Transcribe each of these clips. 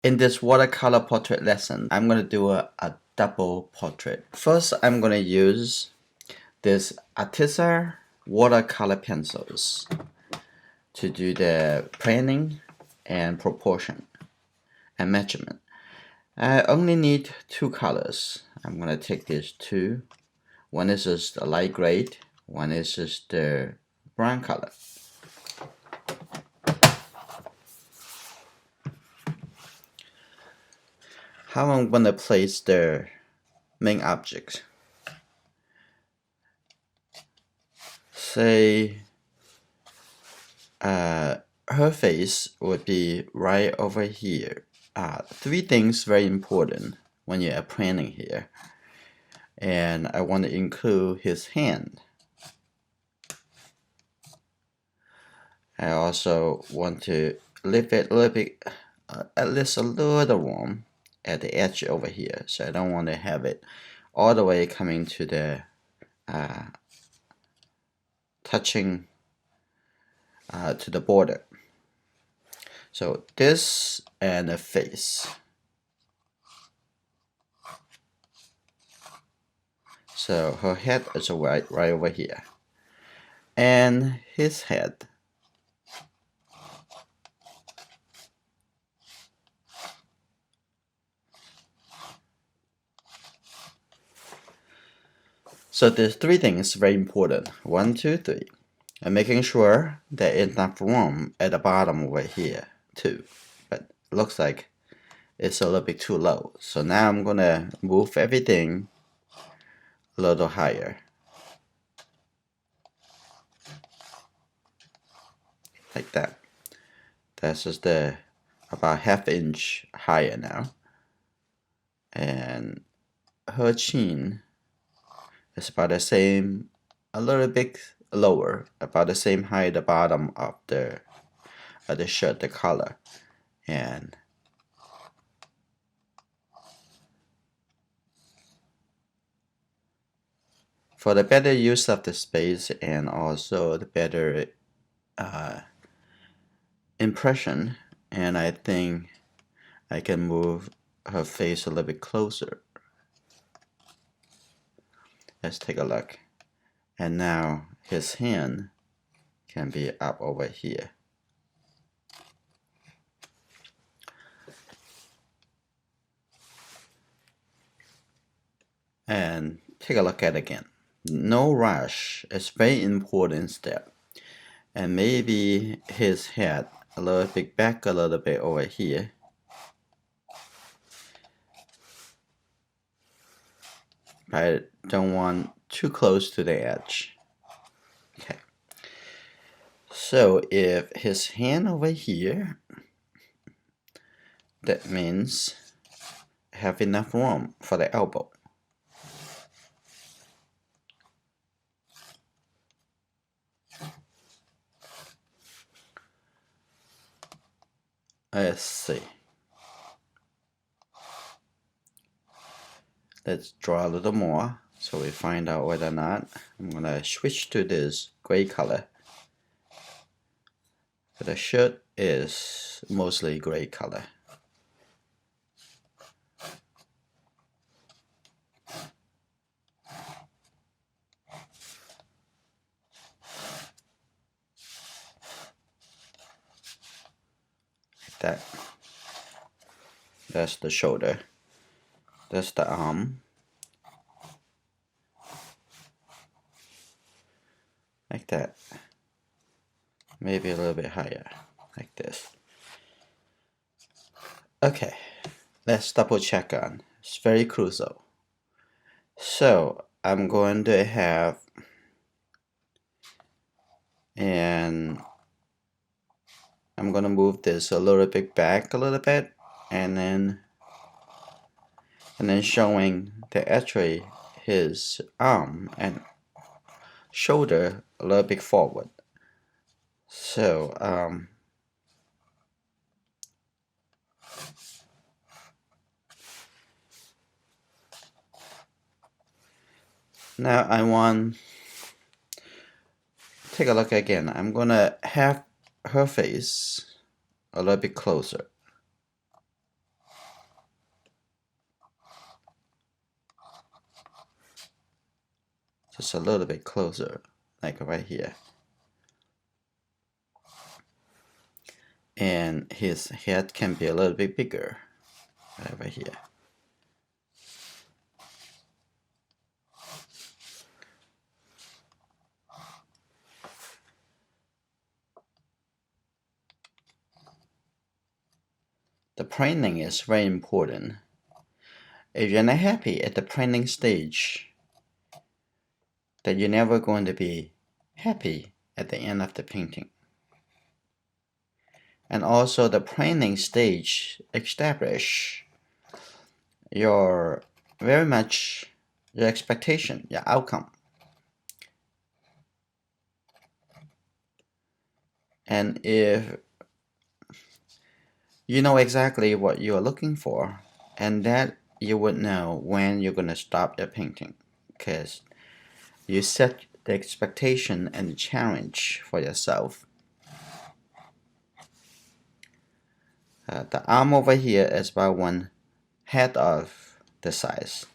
In this watercolor portrait lesson, I'm going to do a double portrait. First, I'm going to use this Arteza watercolor pencils to do the planning and proportion and measurement. I only need two colors. I'm going to take these two. One is just a light gray, one is just the brown color. How I'm going to place the main object. Say her face would be right over here. Three things very important when you are planning here. And I want to include his hand. I also want to leave it a little bit, at least a little warm at the edge over here. So I don't want to have it all the way coming to the touching to the border. So this and the face. So her head is right over here. And his head. So there's three things very important. 1, 2, 3. And making sure there is enough room at the bottom over here too. But it looks like it's a little bit too low. So now I'm gonna move everything a little higher. Like that. That's just about ½ inch higher now. And her chin is about the same, a little bit lower, about the same height at the bottom of the shirt, the collar. And for the better use of the space and also the better impression, and I think I can move her face a little bit closer. Let's take a look. And now his hand can be up over here. And take a look at it again. No rush. It's very important step. And maybe his head a little bit back a little bit over here. I don't want too close to the edge. Okay. So if his hand over here, that means have enough room for the elbow. Let's see. Let's draw a little more so we find out whether or not. I'm gonna switch to this gray color. The shirt is mostly gray color. Like that. That's the shoulder. That's the arm. Like that. Maybe a little bit higher. Like this. Okay. Let's double check on. It's very crucial. So I'm going to have, and I'm gonna move this a little bit back a little bit, and then showing the actually his arm and shoulder a little bit forward. So now I want, take a look again. I'm gonna have her face a little bit closer. just a little bit closer, like right here. And his head can be a little bit bigger, right here. The planning is very important. If you're not happy at the planning stage, then you're never going to be happy at the end of the painting. And also the planning stage establish your very much your expectation, your outcome. And if you know exactly what you're looking for, and that you would know when you're going to stop your painting, because you set the expectation and the challenge for yourself. The arm over here is about 1/2 of the size,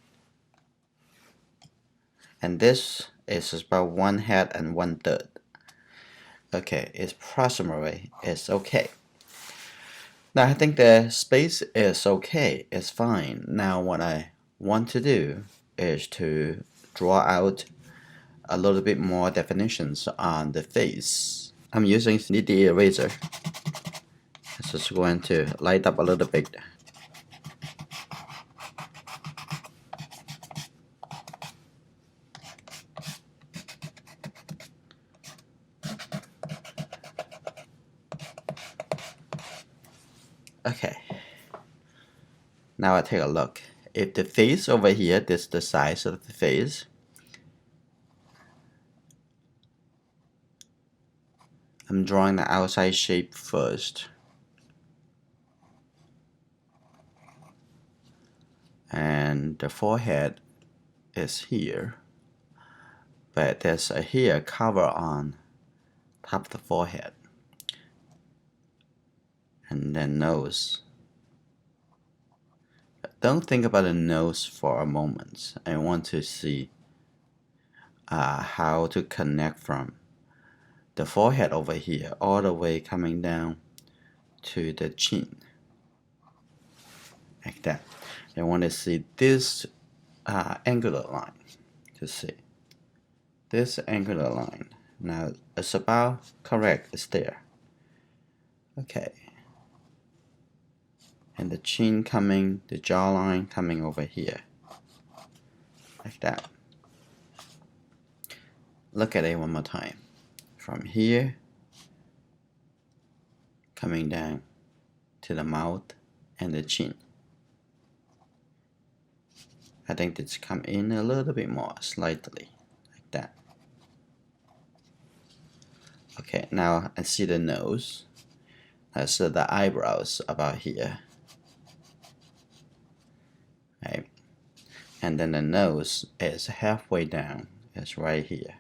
and this is about 1/2 and 1/3. Okay, it's approximately it's okay. Now I think the space is okay, it's fine. Now what I want to do is to draw out a little bit more definitions on the face. I'm using the eraser. It's just going to light up a little bit. Okay. Now I take a look. If the face over here, this is the size of the face. I'm drawing the outside shape first. And the forehead is here. But there's a hair cover on top of the forehead. And then nose. Don't think about the nose for a moment. I want to see how to connect from the forehead over here all the way coming down to the chin. Like that. I want to see this angular line. To see this angular line. Now it's about correct. It's there. Okay. And the chin coming, the jawline coming over here. Like that. Look at it one more time. From here, coming down to the mouth and the chin. I think it's come in a little bit more, slightly, like that. Okay, now I see the nose. I see the eyebrows about here. Right? And then the nose is halfway down. It's right here.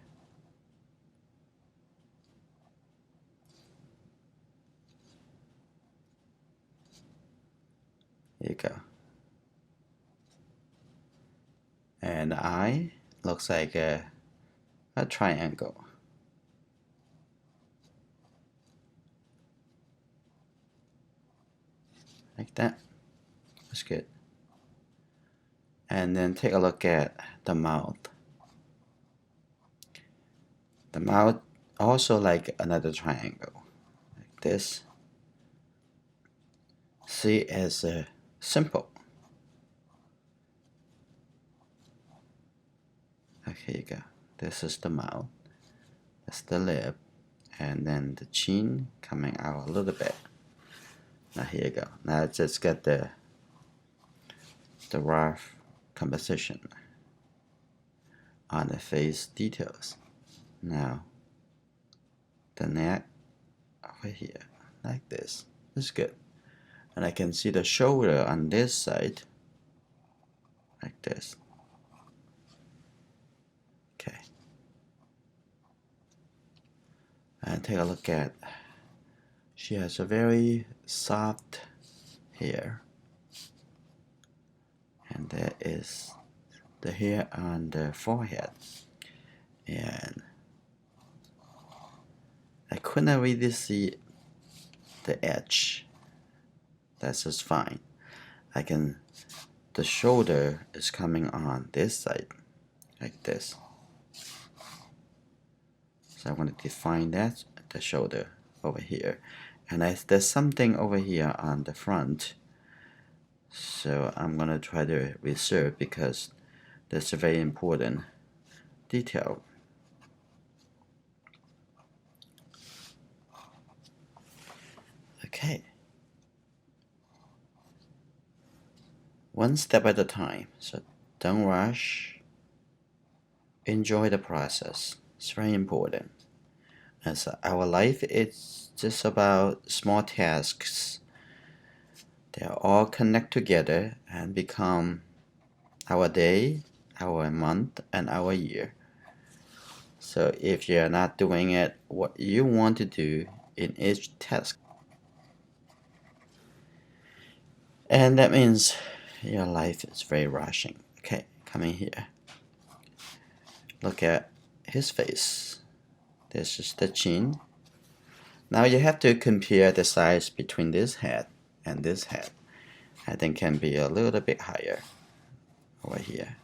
There you go. And the eye looks like a triangle. Like that. That's good. And then take a look at the mouth. The mouth also like another triangle. Like this. See, it's simple. Okay, here you go. This is the mouth. That's the lip. And then the chin coming out a little bit. Now here you go. Now just get the rough composition on the face details. Now the neck over here, like this. This is good. And I can see the shoulder on this side, like this. Okay. And take a look at, she has a very soft hair. And there is the hair on the forehead. and I couldn't really see the edge. That's just fine. The shoulder is coming on this side, like this. So I want to define that, the shoulder over here. And there's something over here on the front. So I'm going to try to reserve because that's a very important detail. Okay. One step at a time. So don't rush. Enjoy the process. It's very important. As our life is just about small tasks. They all connect together and become our day, our month, and our year. So if you're not doing it what you want to do in each task, and that means your life is very rushing. Okay, coming here. Look at his face. This is the chin. Now you have to compare the size between this head and this head. I think can be a little bit higher over here.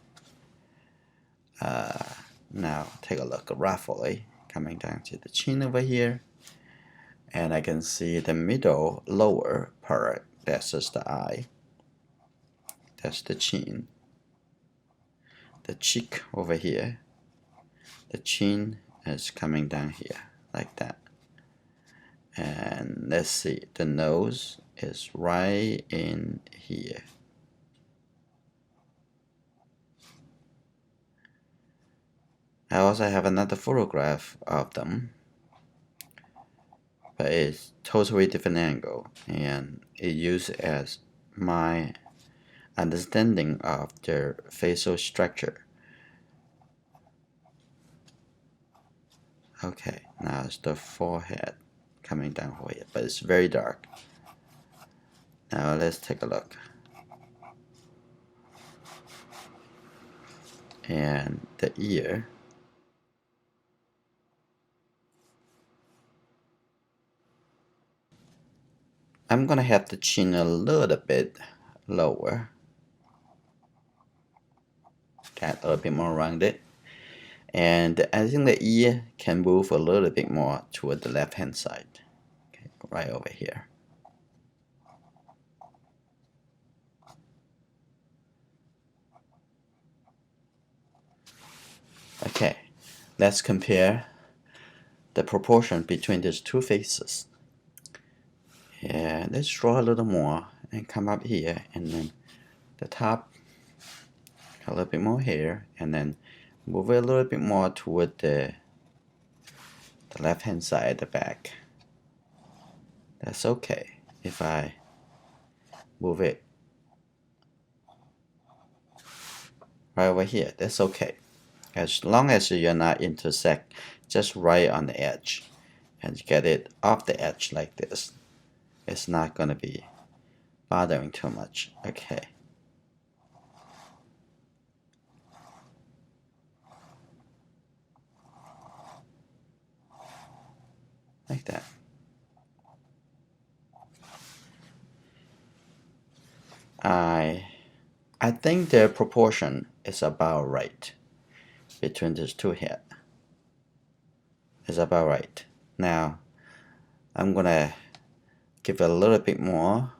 Now take a look roughly coming down to the chin over here, and I can see the middle lower part. That's just the eye. That's the chin. The cheek over here. The chin is coming down here like that. And let's see, the nose is right in here. I also have another photograph of them, but it's totally different angle, and it used as my understanding of their facial structure. Okay, now it's the forehead coming down over here, but it's very dark. Now let's take a look. And the ear. I'm gonna have the chin a little bit lower. That a little bit more rounded. And I think the ear can move a little bit more toward the left hand side. Okay, right over here. Okay, let's compare the proportion between these two faces. And let's draw a little more and come up here, and then the top, a little bit more here, and then move it a little bit more toward the left hand side, the back. That's okay if I move it right over here. That's okay, as long as you're not intersect just right on the edge and get it off the edge like this. It's not gonna be bothering too much. Okay. Like that. I think the proportion is about right between these two heads. It's about right. Now I'm gonna give it a little bit more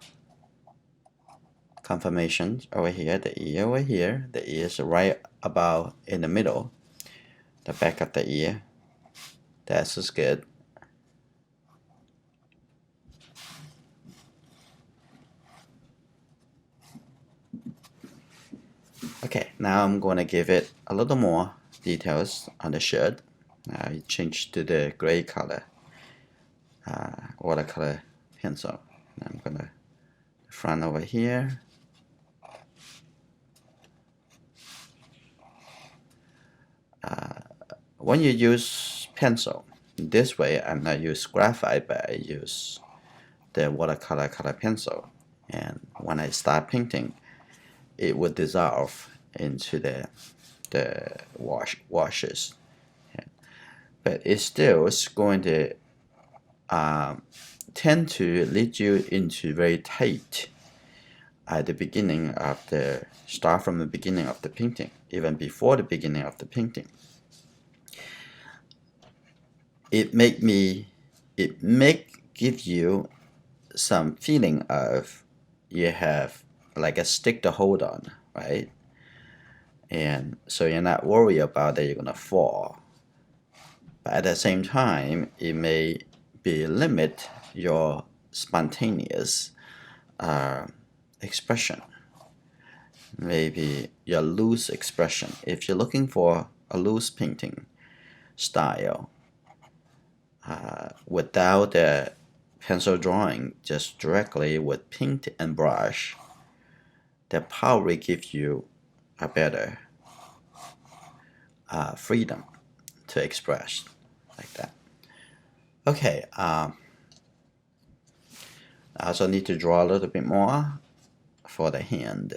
confirmation over here. The ear over here. The ear is right about in the middle. The back of the ear. That's just good. Okay, now I'm going to give it a little more details on the shirt. I changed to the gray color watercolor pencil. I'm going to front over here. When you use pencil, this way I'm not use graphite, but I use the watercolor color pencil. And when I start painting, it would dissolve into the washes, but it still is going to tend to lead you into very tight at the beginning of the start from the beginning of the painting, even before the beginning of the painting. It may give you some feeling of you have like a stick to hold on, right? And so you're not worried about that you're gonna fall. But at the same time, it may be limit your spontaneous expression. Maybe your loose expression. If you're looking for a loose painting style without the pencil drawing, just directly with paint and brush, that probably gives you a better freedom to express like that. Okay, I also need to draw a little bit more for the hand.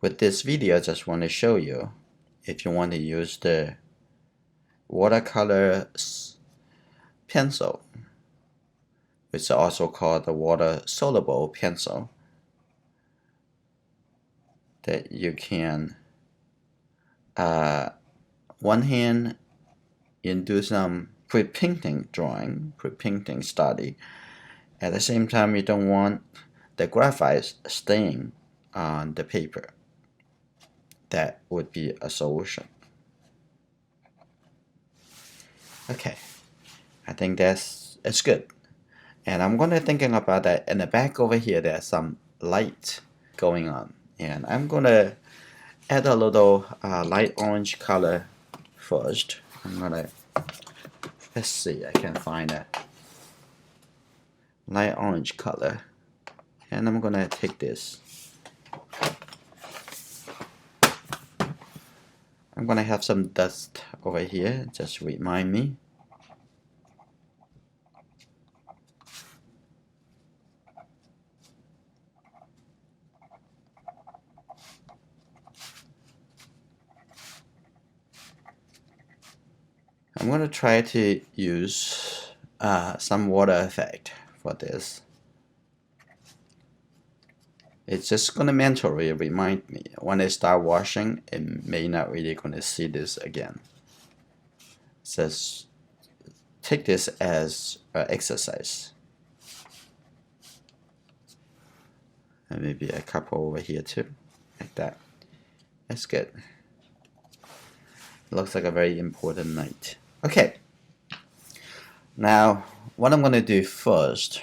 With this video, I just want to show you if you want to use the watercolor pencil, which is also called the water soluble pencil, that you can one hand you do some pre-painting drawing, pre-painting study. At the same time, you don't want the graphite staying on the paper. That would be a solution. Okay, I think it's good. And I'm gonna thinking about that in the back over here. There's some light going on, and I'm gonna add a little light orange color first. I'm gonna let's see. I can find a light orange color, and I'm gonna take this. I'm gonna have some dust over here, just remind me. I'm gonna try to use some water effect for this. It's just gonna mentally remind me when I start washing, it may not really gonna see this again. Just take this as an exercise. And maybe a couple over here too, like that. That's good. Looks like a very important night. Okay. Now, what I'm gonna do first,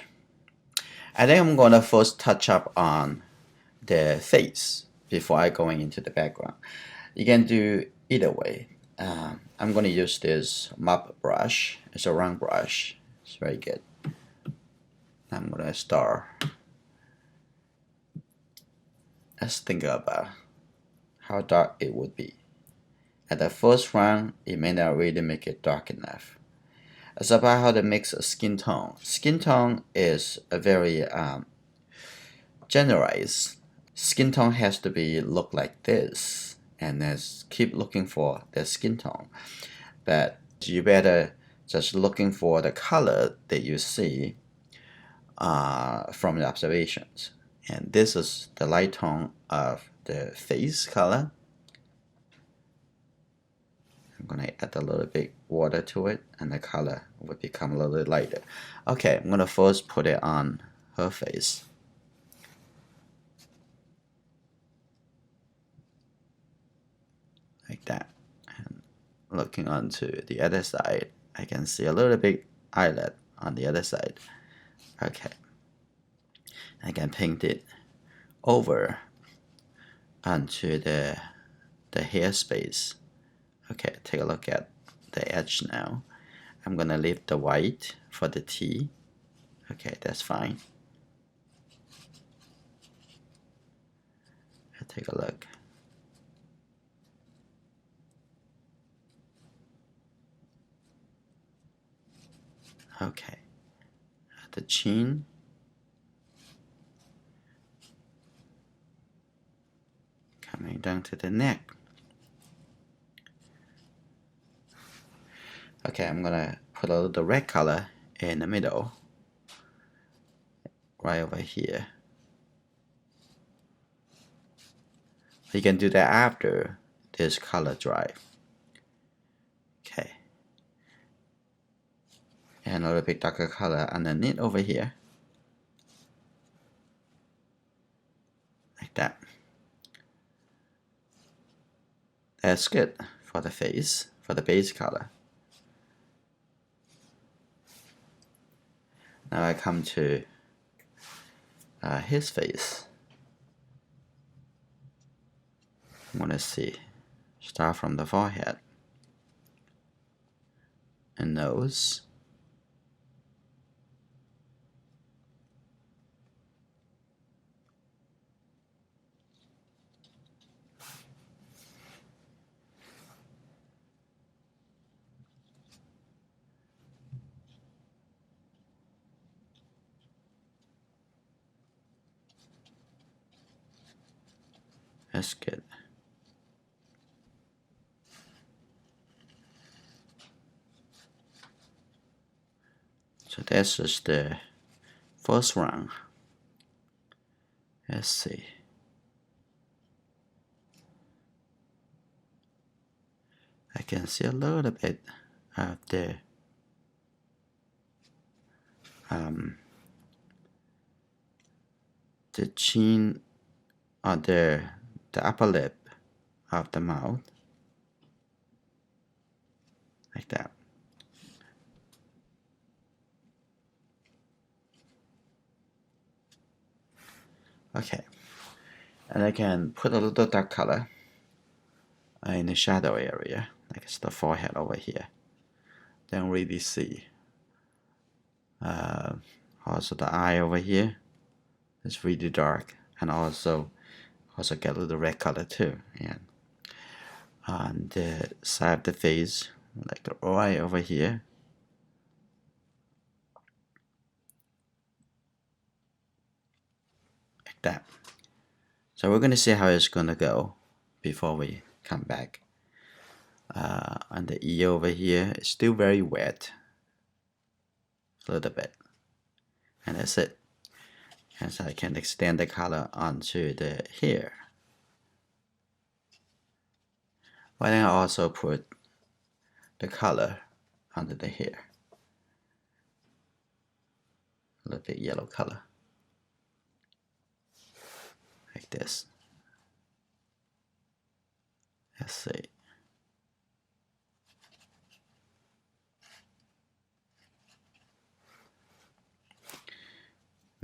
I think I'm gonna first touch up on the face before I going into the background. You can do either way. I'm gonna use this mop brush. It's a round brush. It's very good. I'm gonna start. Let's think about how dark it would be. At the first round, it may not really make it dark enough. It's about how to mix a skin tone. Skin tone is a very generalized. Skin tone has to be look like this, and then keep looking for the skin tone. But you better just looking for the color that you see from the observations. And this is the light tone of the face color. I'm gonna add a little bit water to it, and the color will become a little bit lighter. Okay, I'm gonna first put it on her face. Like that. And looking onto the other side, I can see a little bit eyelid on the other side. Okay. I can paint it over onto the hair space. Okay, take a look at the edge now. I'm gonna leave the white for the T. Okay, that's fine. Take a look. Okay, the chin. down to the neck. Okay, I'm gonna put a little red color in the middle, right over here. You can do that after this color dry. Okay. And a little bit darker color underneath over here. Like that. That's good for the face, for the base color. Now I come to his face. I'm gonna see. Start from the forehead and nose. That's good. So that's just the first round. Let's see. I can see a little bit of the chin or the upper lip of the mouth, like that. Okay, and I can put a little dark color in the shadow area, like it's the forehead over here. Don't really see. Also the eye over here is really dark, and also get a little red color too. And on the side of the face, like the eye over here. Like that. So we're gonna see how it's gonna go before we come back. And the ear over here is still very wet, a little bit, and that's it. And so I can extend the color onto the hair. Why don't I also put the color under the hair, a little bit yellow color, like this. Let's see.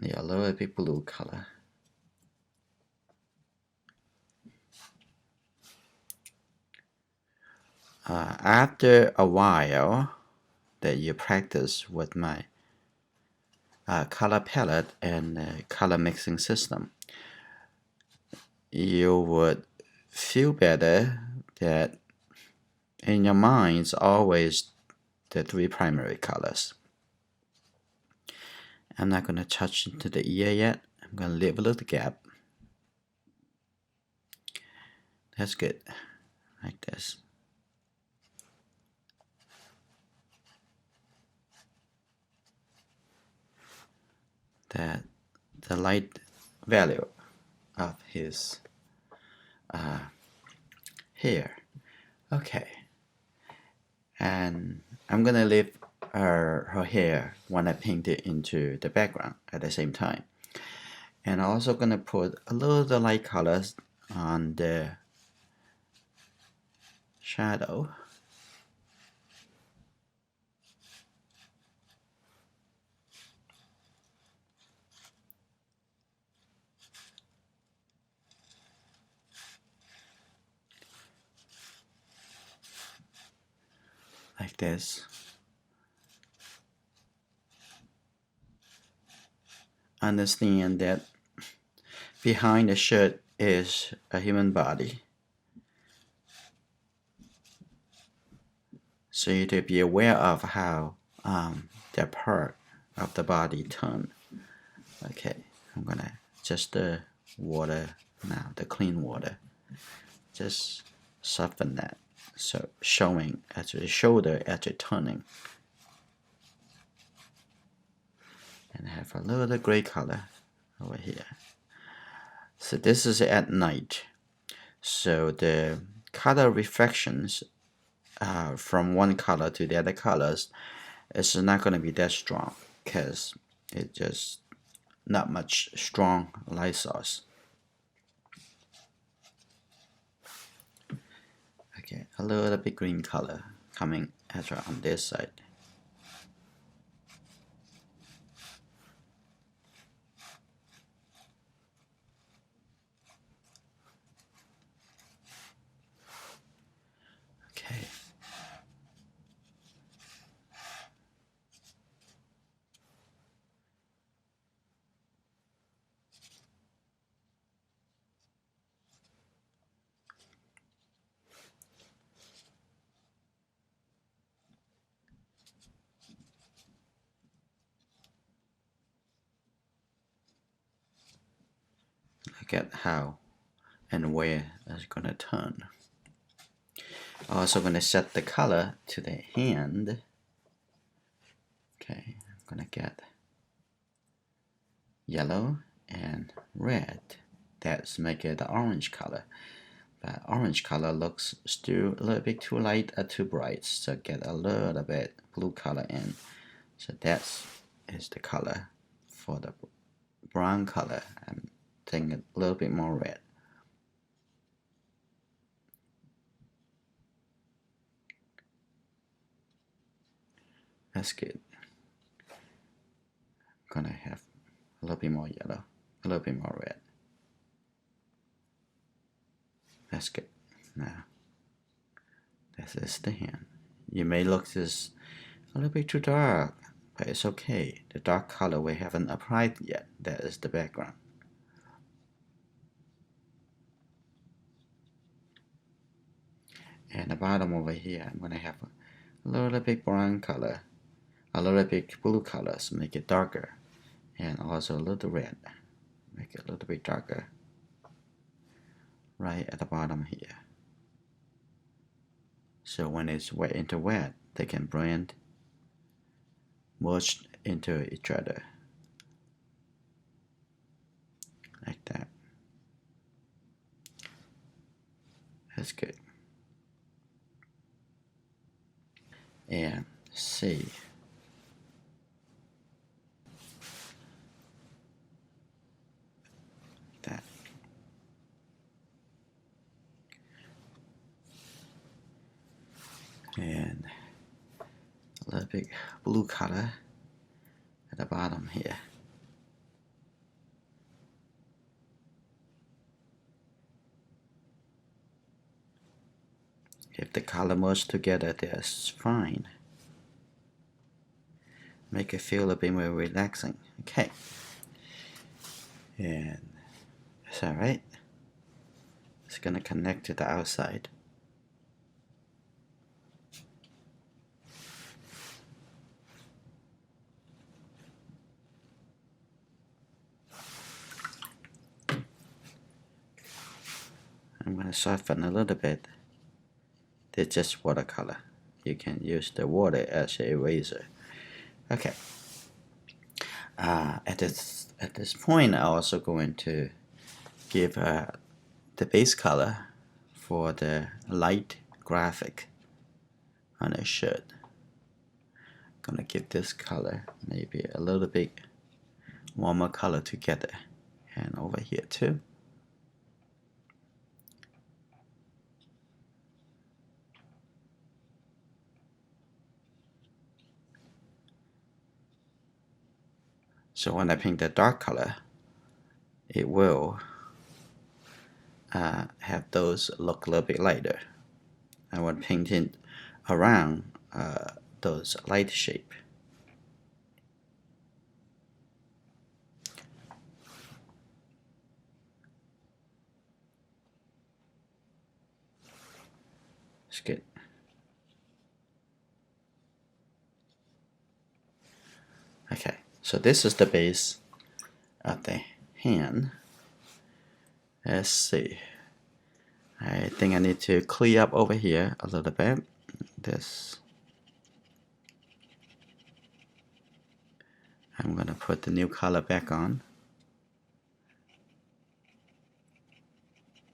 Yeah, a little bit blue color. After a while that you practice with my color palette and color mixing system, you would feel better that in your mind it's always the three primary colors. I'm not going to touch into the ear yet. I'm going to leave a little gap. That's good. Like this. The light value of his hair. Okay. And I'm going to leave her hair when I paint it into the background at the same time. And I'm also going to put a little light colors on the shadow. Like this. Understand that behind the shirt is a human body. So you need to be aware of how that part of the body turn. Okay, I'm gonna just the water now, the clean water. just soften that, so showing actually shoulder actually turning, and have a little gray color over here. So this is at night, so the color reflections from one color to the other colors is not going to be that strong because it's just not much strong light source. Okay, a little bit green color coming extra on this side. Okay. Look at how and where it's gonna turn. Also gonna set the color to the hand. Okay, I'm gonna get yellow and red. That's make it the orange color. But orange color looks still a little bit too light or too bright, so get a little bit blue color in. So that is the color for the brown color. I'm taking a little bit more red. That's good. I'm gonna have a little bit more yellow, a little bit more red. That's good. Now, this is the hand. You may look this a little bit too dark, but it's okay. The dark color we haven't applied yet. That is the background. And the bottom over here, I'm gonna have a little bit brown color, a little bit blue colors, make it darker, and also a little red, make it a little bit darker. Right at the bottom here. So when it's wet into wet, they can blend, merge into each other. Like that. That's good. And see. That. And a little bit blue color at the bottom here. If the color merge together, that's fine. Make it feel a bit more relaxing. Okay. And that's alright. It's gonna connect to the outside. I'm gonna soften a little bit. It's just watercolor. You can use the water as an eraser. Okay. At this point, I'm also going to give the base color for the light graphic on a shirt. Gonna give this color maybe a little bit warmer color together, and over here too. So when I paint the dark color, it will have those look a little bit lighter. I want painting around those light shape. It's good. Okay, so this is the base of the hand. Let's see. I think I need to clear up over here a little bit. I'm gonna put the new color back on.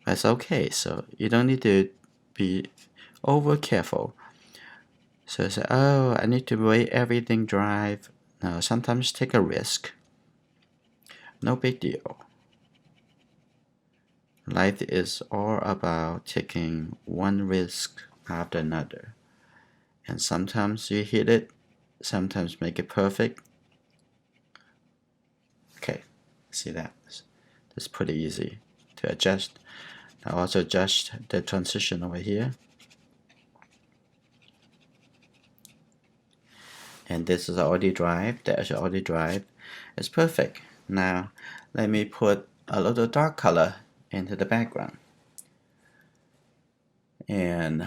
That's okay, so you don't need to be over careful. So say, oh, I need to wait everything dry. No, sometimes take a risk. No big deal. Life is all about taking one risk after another. And sometimes you hit it, sometimes make it perfect. Okay, see that? It's pretty easy to adjust. Now also adjust the transition over here. And this is already dry, that's already dry. It's perfect. Now let me put a little dark color into the background. And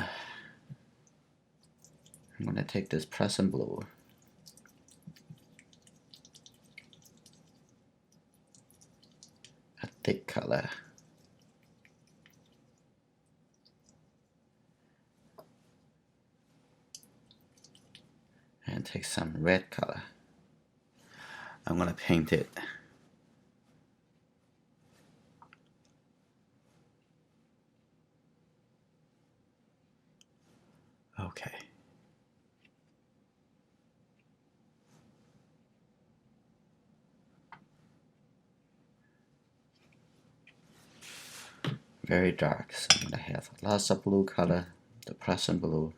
I'm gonna take this Prussian blue. A thick color. And take some red color. I'm gonna paint it. Okay. Very dark, so I'm gonna have lots of blue color, the Prussian blue,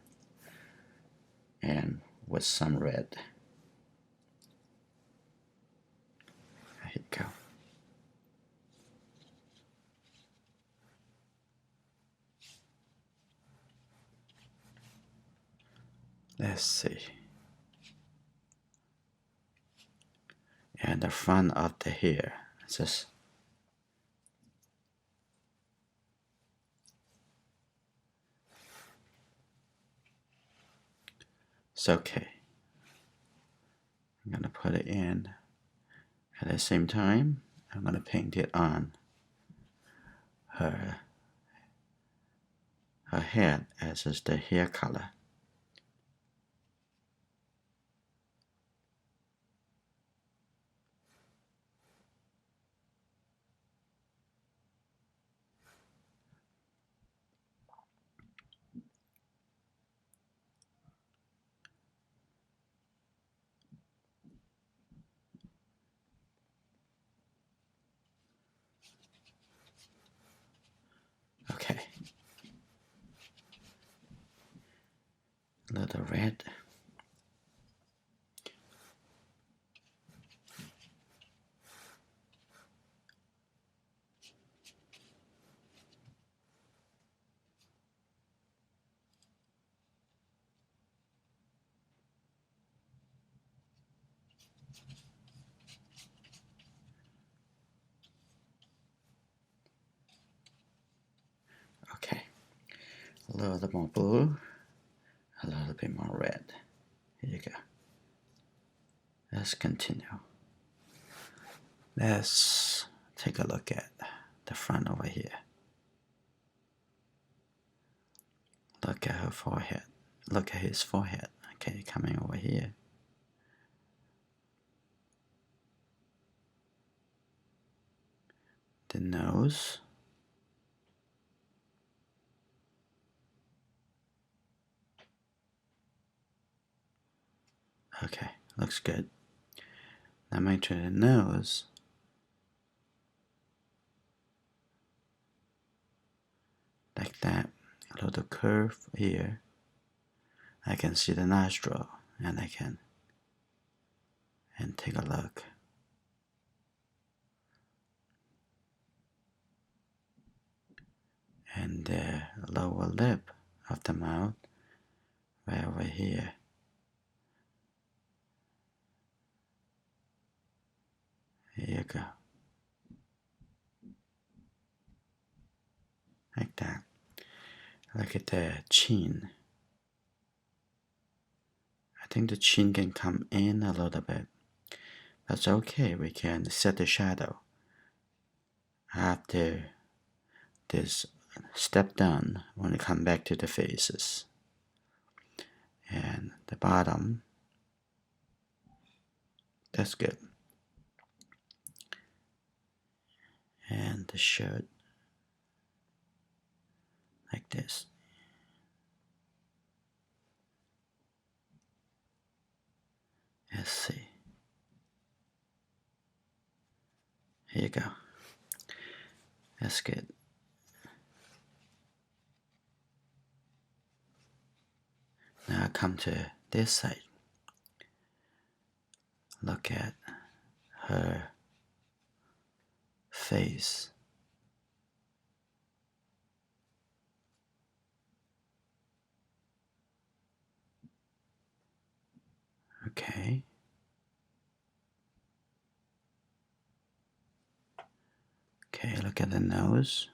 and with some red. There you go. Let's see. And the front of the hair. It's okay. I'm gonna put it in. At the same time, I'm gonna paint it on her head as is the hair color. Okay. A little red. Okay. A little bit more blue. A little bit more red. Here you go. Let's continue. Let's take a look at the front over here. Look at her forehead. Look at his forehead. Okay, coming over here. The nose. Okay, looks good. Now make sure the nose. Like that. A little curve here. I can see the nostril and I can take a look. And the lower lip of the mouth right over here. Here you go. Like that. Look at the chin. I think the chin can come in a little bit. That's okay, we can set the shadow after this step down when you come back to the faces. And the bottom, that's good. And the shirt, like this. Let's see. Here you go. That's good. Now come to this side. Look at her face. Okay. Okay, look at the nose.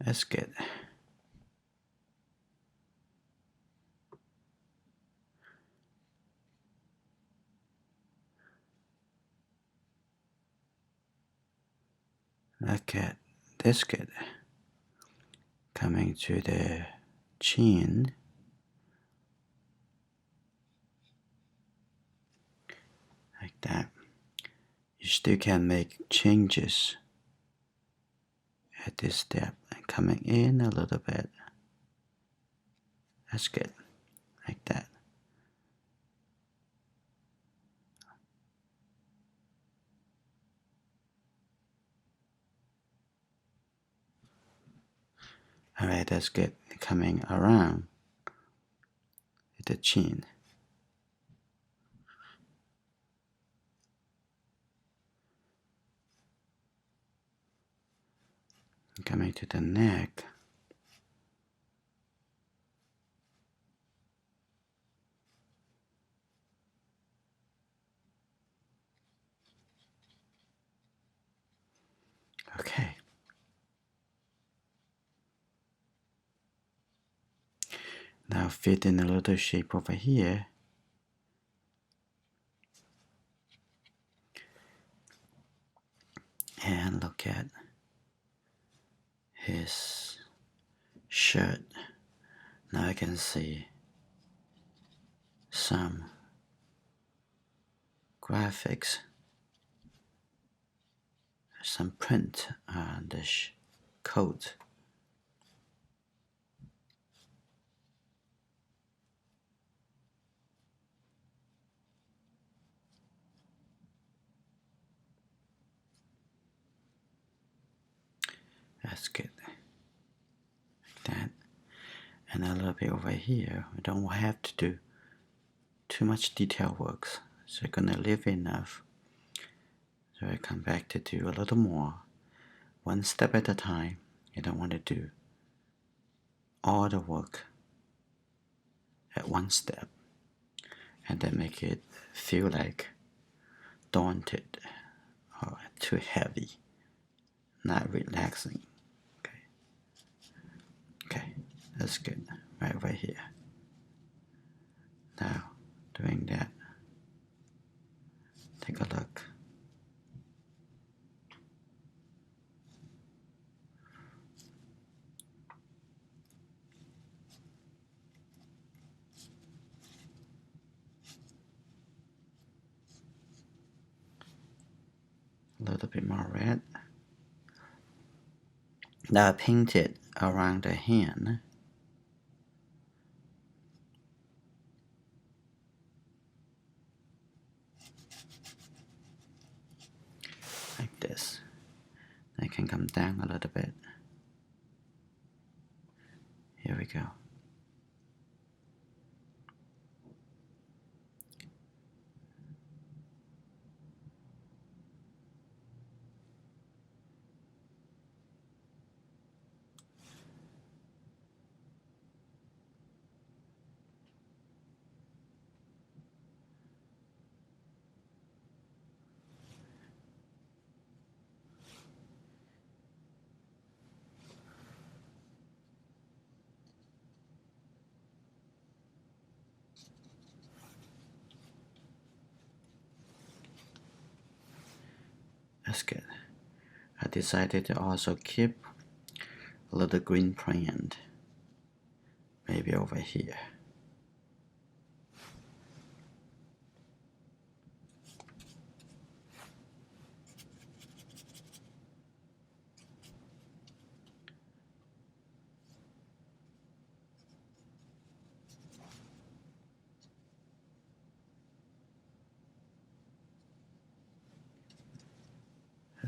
That's good. Look at this good. Coming to the chin. Like that. You still can make changes at this step. And coming in a little bit. That's good. Like that. Alright, that's good. Coming around the chin. Coming to the neck. Okay. Now fit in a little shape over here. And look at his shirt. Now I can see some graphics, some print on the coat. That's good. Like that. And a little bit over here. We don't have to do too much detail work. So you're gonna leave enough. So I come back to do a little more. One step at a time. You don't want to do all the work at one step. And then make it feel like daunted or too heavy. Not relaxing. Okay, that's good. Right over here. Now, doing that, take a look. A little bit more red. Now paint it around the hand. Like this. I can come down a little bit. Here we go. That's good. I decided to also keep a little green print, maybe over here.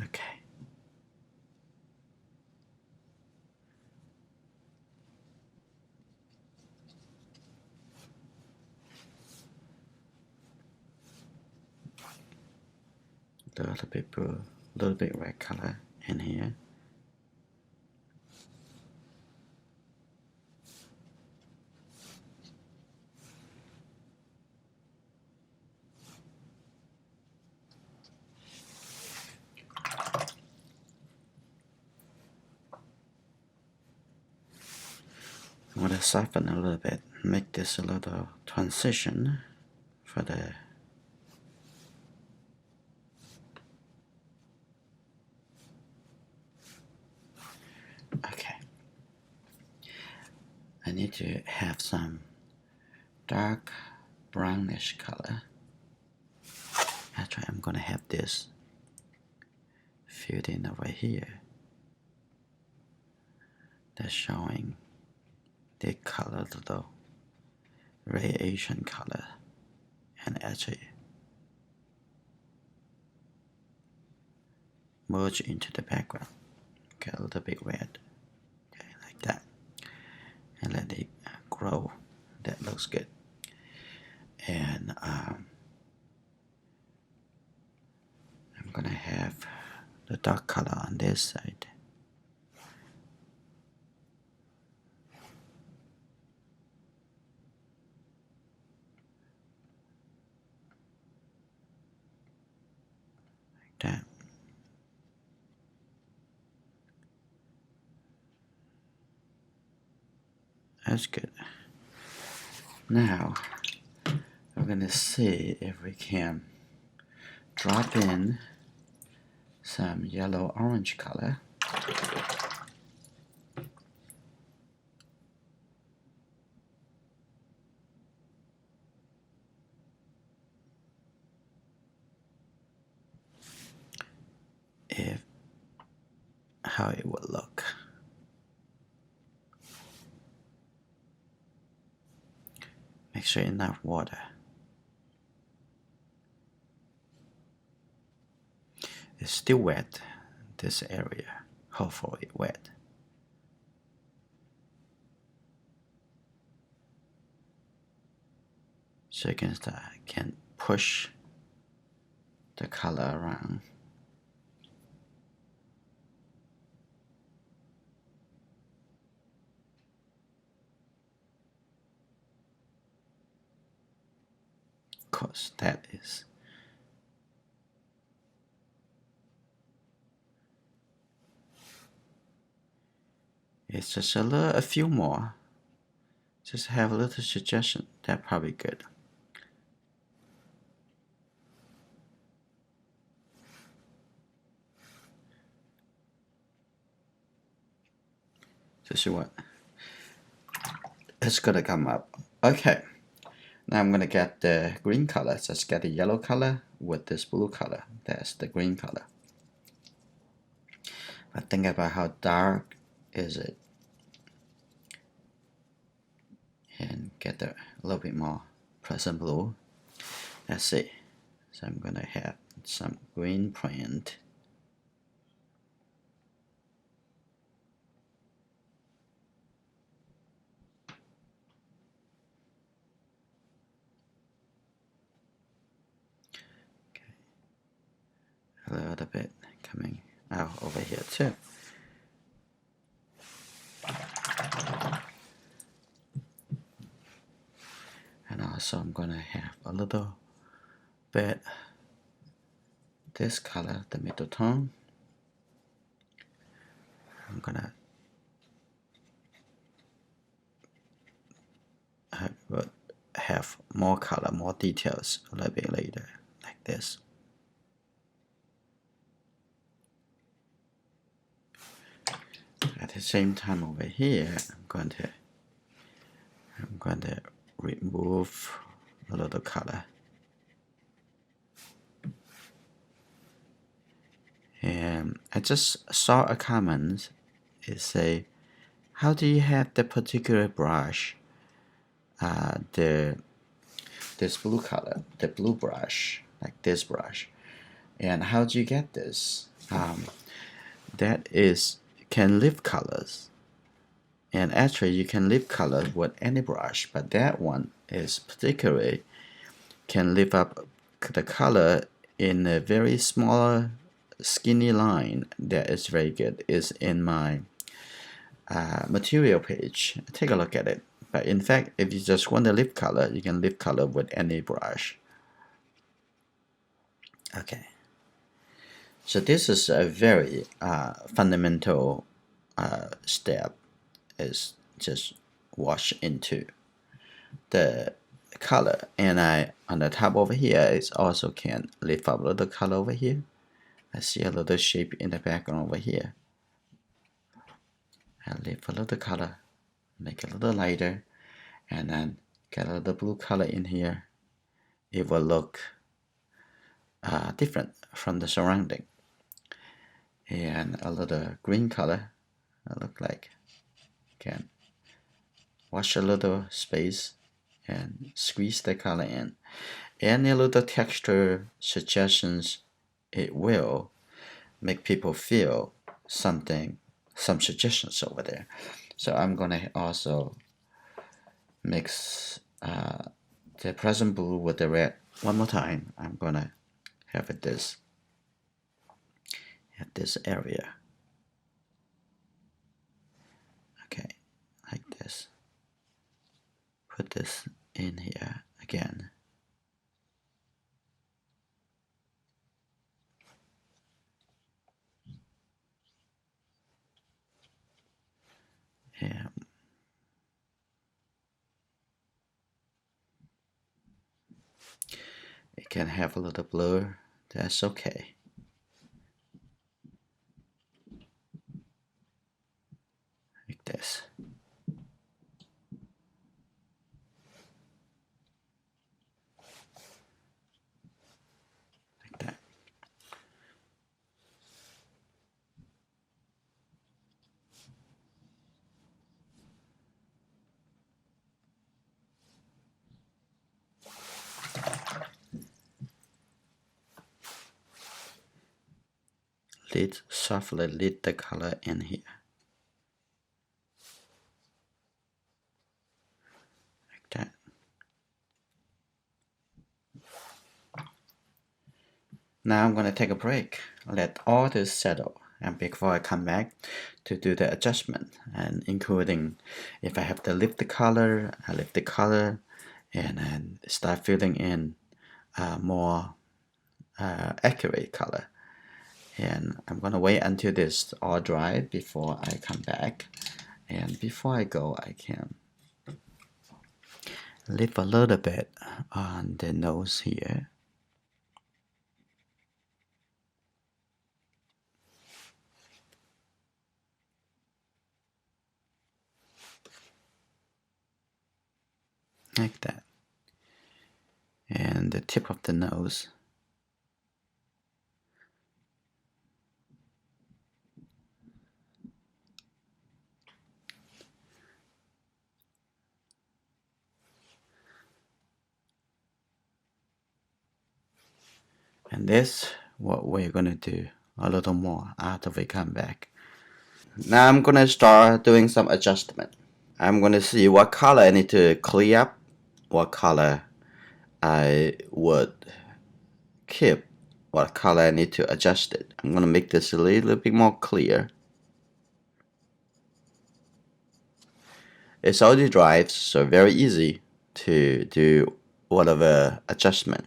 Okay. A little bit blue, a little bit red color in here. I'm going to soften a little bit, make this a little transition for the okay. I need to have some dark brownish color. Actually, I'm going to have this filled in over here. That's showing the color, the radiation color, and actually merge into the background. Okay, a little bit red. Okay, like that. And let it grow. That looks good. And I'm gonna have the dark color on this side. Like that. That's good. Now we're gonna see if we can drop in some yellow orange color. If how it would look. Make sure enough water. It's still wet, this area. Hopefully wet. So you can push the color around. Of course, that is. It's just a few more. Just have a little suggestion. That's probably good. To see what it's gonna come up. Okay. Now I'm gonna get the green color. Just get the yellow color with this blue color. That's the green color. But think about how dark is it. And get a little bit more present blue. Let's see. So I'm gonna have some green print. Okay. A little bit coming out over here too. And also I'm gonna have a little bit this color, the middle tone. I'm gonna have more color, more details a little bit later, like this. the same time over here, I'm going to remove a little color. And I just saw a comment. It say, how do you have the particular brush, this blue color, the blue brush, like this brush, and how do you get this? That is, can lift colors, and actually you can lift colors with any brush, but that one is particularly can lift up the color in a very small skinny line. That is very good. It's in my material page. Take a look at it. But in fact, if you just want to lift color, you can lift color with any brush. Okay. So this is a very fundamental step. Is just wash into the color, and I on the top over here is also can lift up a little color over here. I see a little shape in the background over here. I lift a little color, make it a little lighter, and then get a little blue color in here. It will look different from the surrounding. And a little green color, look like can wash a little space and squeeze the color in. Any little texture suggestions, it will make people feel something, some suggestions over there. So I'm gonna also mix the present blue with the red one more time. I'm gonna have it this at this area. Okay, like this. Put this in here again. Yeah. It can have a little blur, that's okay. Like this. Like that. Softly lead the color in here. Like that. Now I'm going to take a break, let all this settle, and before I come back to do the adjustment, and including if I have to lift the color, I lift the color, and then start filling in more accurate color. And I'm gonna wait until this all dry before I come back. And before I go, I can lift a little bit on the nose here. Like that. And the tip of the nose. And this what we're gonna do a little more after we come back. Now I'm gonna start doing some adjustment. I'm gonna see what color I need to clear up, what color I would keep, what color I need to adjust it. I'm gonna make this a little bit more clear. It's already dried, so very easy to do whatever adjustment.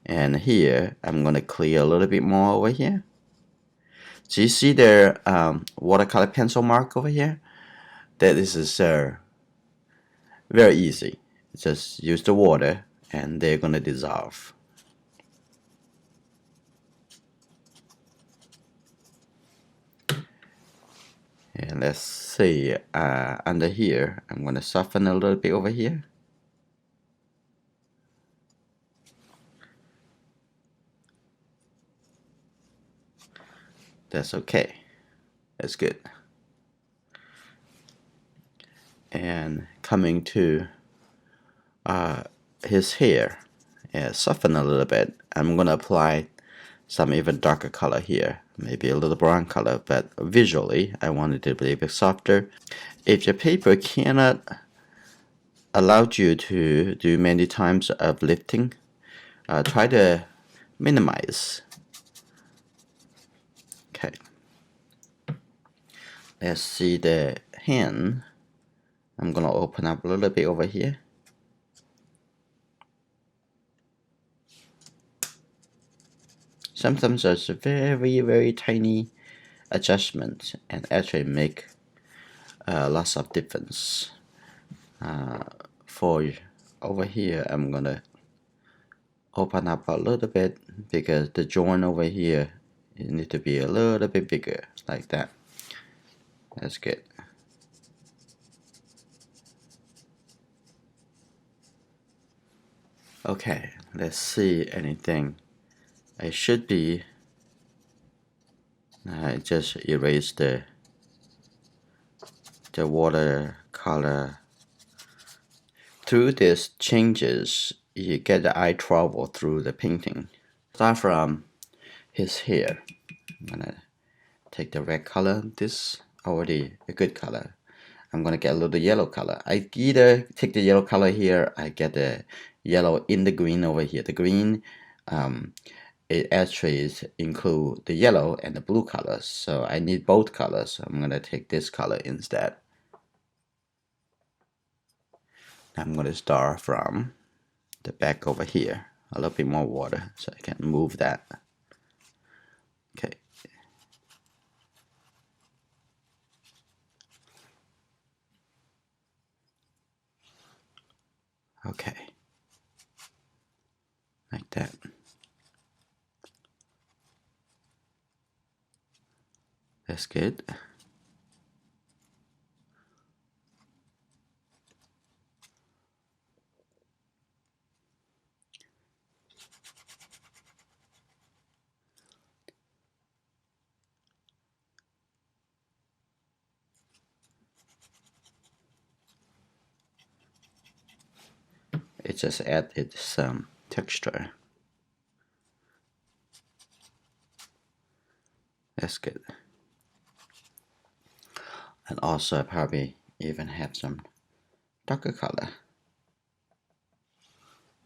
And here I'm gonna clear a little bit more over here. Do you see the watercolor pencil mark over here? That is very easy. Just use the water and they're gonna dissolve. And let's see, under here, I'm going to soften a little bit over here. That's okay. That's good. And coming to his hair, soften a little bit. I'm going to apply some even darker color here, maybe a little brown color, but visually I want it to be a bit softer. If your paper cannot allow you to do many times of lifting, try to minimize. Okay. Let's see the hand. I'm gonna open up a little bit over here. Sometimes there's a very tiny adjustment and actually make lots of difference. For over here, I'm gonna open up a little bit because the joint over here it need to be a little bit bigger, like that. That's good. Okay, let's see anything. I should be. I just erase the watercolor. Through these changes, you get the eye trouble through the painting. Start from his hair. I'm gonna take the red color. This already a good color. I'm gonna get a little yellow color. I either take the yellow color here. I get the yellow in the green over here. The green, it actually include the yellow and the blue colors. So I need both colors. So I'm gonna take this color instead. I'm gonna start from the back over here. A little bit more water so I can move that. Okay. Okay. Like that. That's good. It just added some texture. That's good. And also probably even have some darker color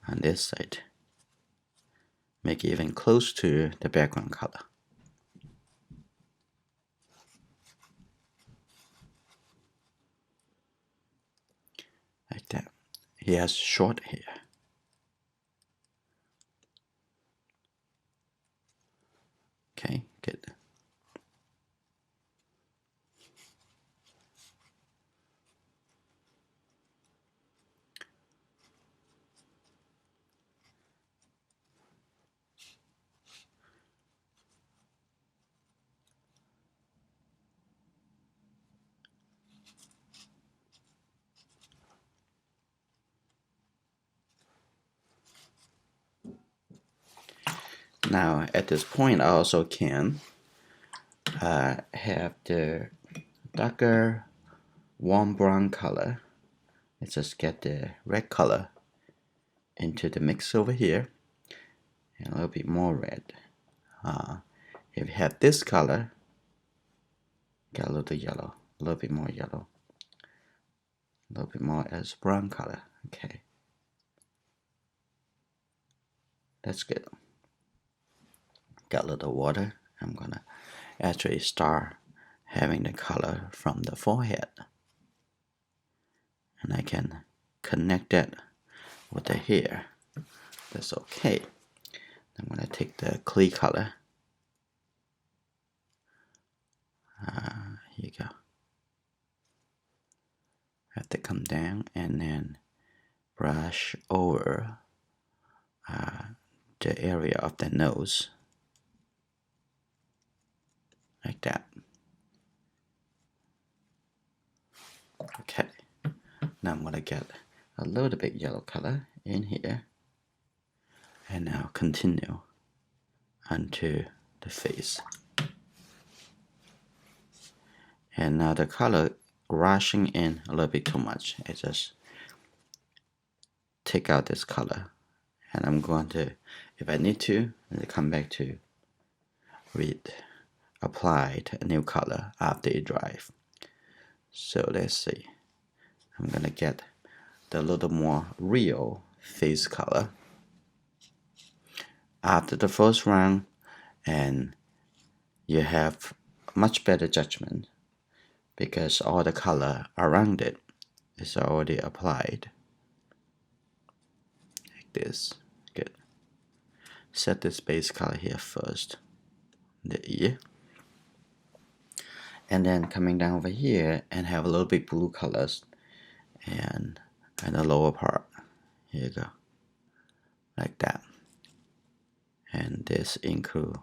on this side. Make it even close to the background color. Like that. He has short hair. Okay, good. Now at this point I also can have the darker warm brown color. Let's just get the red color into the mix over here and a little bit more red. If you have this color, get a little yellow, a little bit more yellow, a little bit more as brown color. Okay, that's good. Got a little water. I'm gonna actually start having the color from the forehead, and I can connect that with the hair. That's okay. I'm gonna take the clay color. Here you go. Have to come down and then brush over the area of the nose, like that. I'm gonna get a little bit yellow color in here, and now continue onto the face. And now the color rushing in a little bit too much. I just take out this color, and I'm going to, if I need to, come back to apply a new color after it dries. So let's see. I'm gonna get the little more real face color after the first round, and you have much better judgment because all the color around it is already applied. Like this. Good. Set this base color here first, the ear, and then coming down over here and have a little bit blue colors and the lower part. Here you go, like that. And this include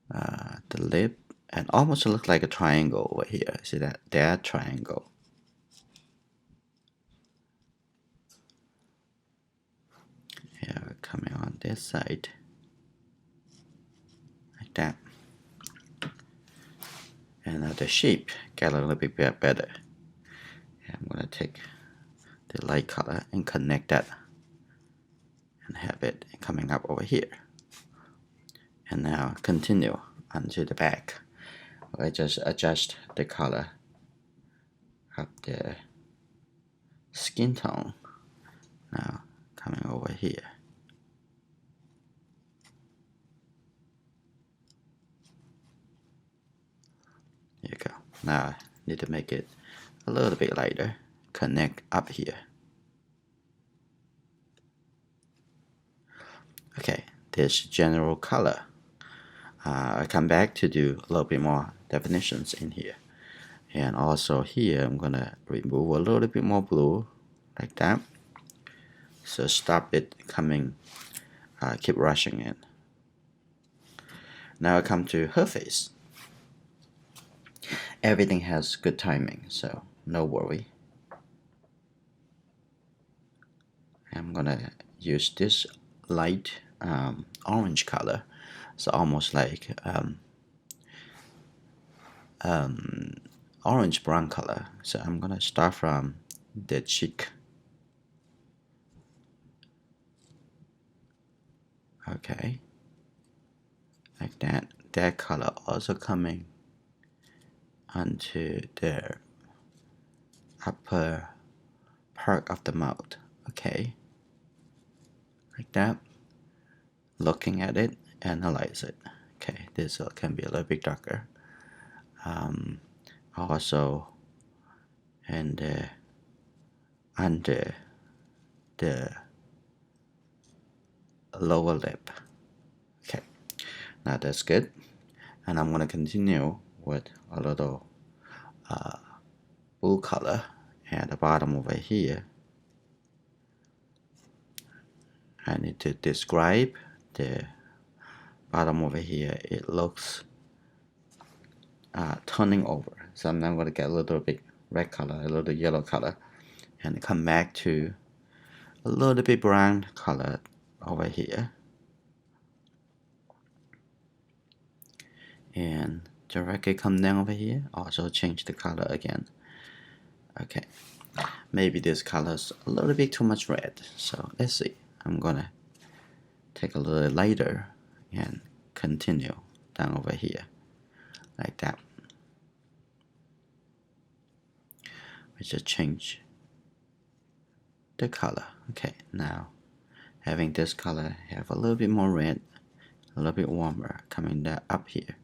the lip, and almost look like a triangle over here. See that triangle. Here we're coming on this side, like that. And now the shape get a little bit better. And I'm gonna take the light color and connect that, and have it coming up over here. And now continue onto the back. I just adjust the color of the skin tone. Now coming over here. There you go. Now I need to make it a little bit lighter. Connect up here. Okay, this general color. I come back to do a little bit more definitions in here. And also here, I'm gonna remove a little bit more blue, like that. So stop it coming, keep rushing in. Now I come to her face. Everything has good timing, so no worry. I'm gonna use this light orange color. So almost like orange brown color. So I'm gonna start from the cheek. Okay, like that. That color also coming onto the upper part of the mouth. Okay, like that. Looking at it, analyze it. Okay, this can be a little bit darker. Also, and under the lower lip. Okay, now that's good. And I'm gonna continue with a little blue color at the bottom over here. I need to describe the bottom over here. It looks turning over. So I'm now going to get a little bit red color, a little yellow color, and come back to a little bit brown color over here. And directly come down over here, also change the color again. Okay, maybe this color's a little bit too much red, so let's see. I'm gonna take a little lighter and continue down over here, like that. We just change the color. Okay, now having this color have a little bit more red, a little bit warmer, coming down up here,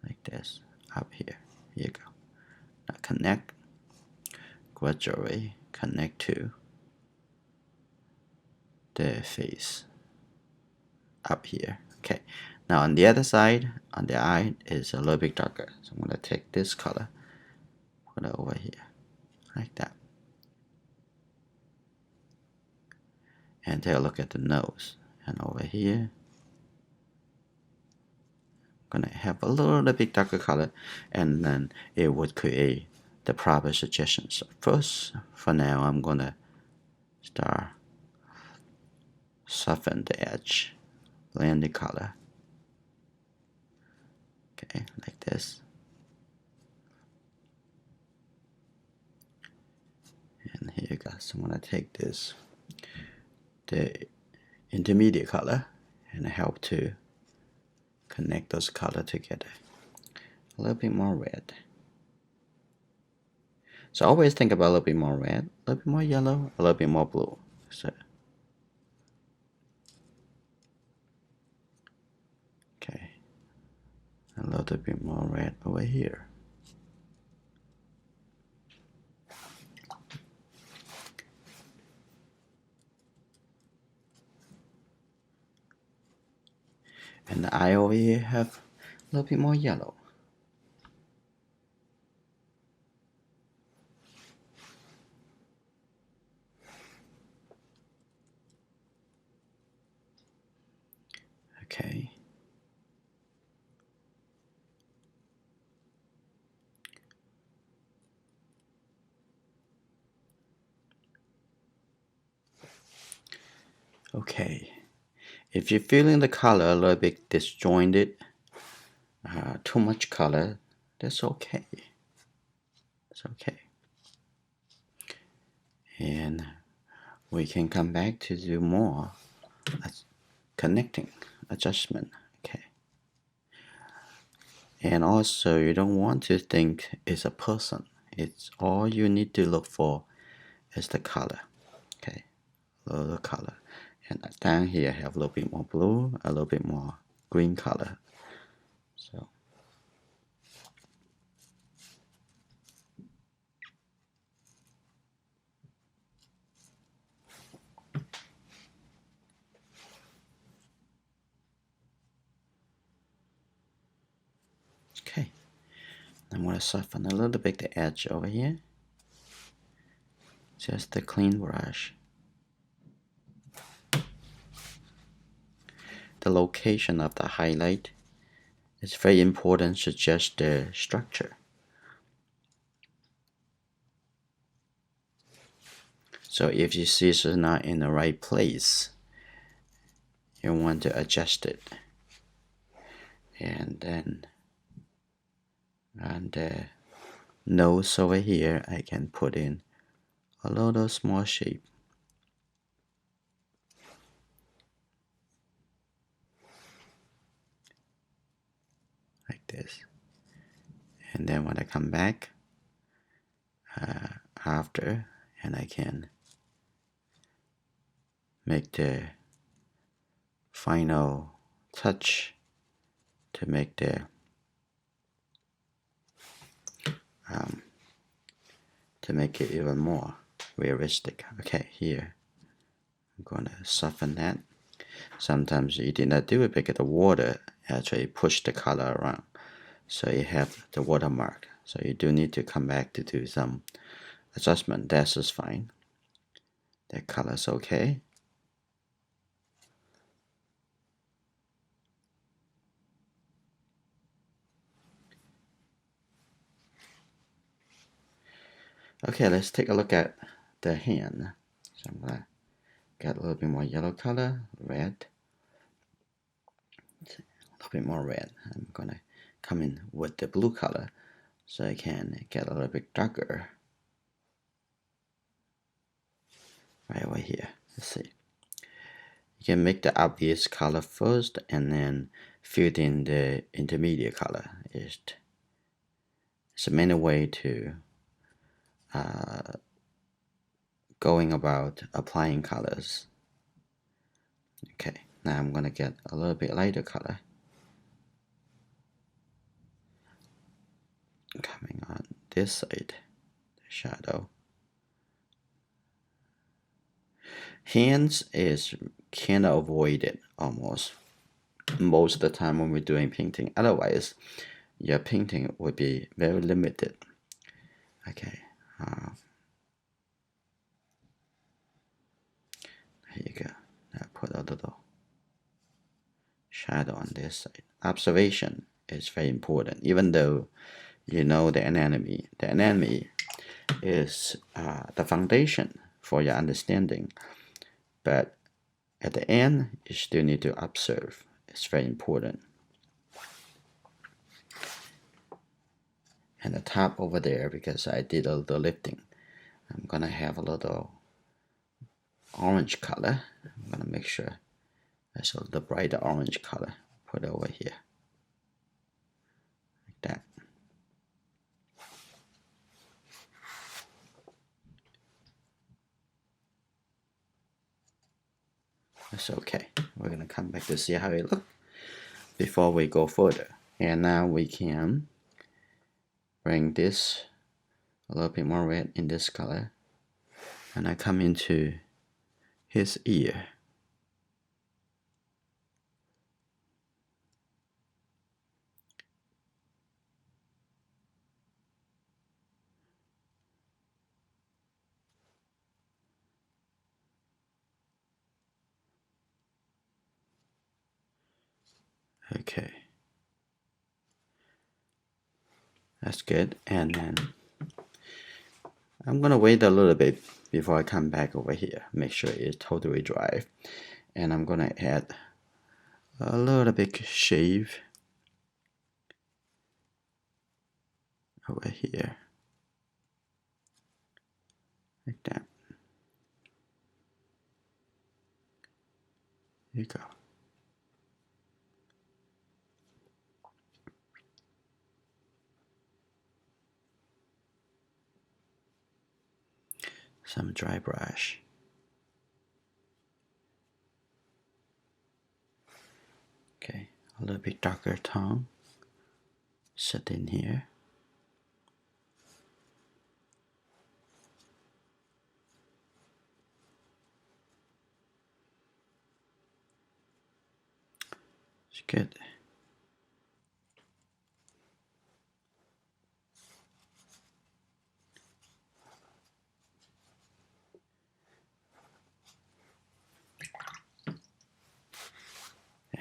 like this, up here. Here you go. Now connect, gradually connect to the face up here. Okay, now on the other side, on the eye is a little bit darker. So I'm gonna take this color, put it over here, like that. And take a look at the nose. And over here, I'm gonna have a little bit darker color, and then it would create the proper suggestions. So first, for now, I'm gonna start soften the edge, blend the color. Okay, like this. And here you go. So I'm gonna take this, the intermediate color, and help to connect those colors together. A little bit more red. So always think about a little bit more red, a little bit more yellow, a little bit more blue. So, okay, a little bit more red over here. And the eye over here have a little bit more yellow. Okay. Okay. If you're feeling the color a little bit disjointed, too much color, that's okay. It's okay. And we can come back to do more connecting adjustment. Okay. And also, you don't want to think it's a person. It's all you need to look for is the color. Okay, a little color. And down here, I have a little bit more blue, a little bit more green color. So, okay. I'm going to soften a little bit the edge over here. Just a clean brush. The location of the highlight is very important to suggest the structure. So if you see it's not in the right place, you want to adjust it. And then on the nose over here, I can put in a little small shape. Like this. And then when I come back after, and I can make the final touch to make the to make it even more realistic. Okay, here I'm gonna soften that. Sometimes you did not do it because the water actually pushed the color around, so you have the watermark. So you do need to come back to do some adjustment. That's just fine. That color's okay. Okay, let's take a look at the hand. So I'm gonna get a little bit more yellow color, red, a little bit more red. I'm gonna come in with the blue color so I can get a little bit darker. Right over here. Let's see. You can make the obvious color first and then fill in the intermediate color. It's a many way to going about applying colors. Okay, now I'm gonna get a little bit lighter color coming on this side, the shadow. Hands is kind of avoided almost most of the time when we're doing painting. Otherwise, your painting would be very limited. Okay. Here you go. Now put a little shadow on this side. Observation is very important. Even though you know the anatomy is the foundation for your understanding. But at the end, you still need to observe. It's very important. And the top over there, because I did a little lifting, I'm gonna have a little orange color. I'm gonna make sure there's a little brighter orange color. Put it over here, like that. That's okay. We're gonna come back to see how it looks before we go further. And now we can bring this a little bit more red in this color, and I come into his ear. Okay, that's good. And then I'm gonna wait a little bit before I come back over here. Make sure it's totally dry. And I'm gonna add a little bit shave over here, like that. There you go. Some dry brush. Okay, a little bit darker tone. Set in here. It's good.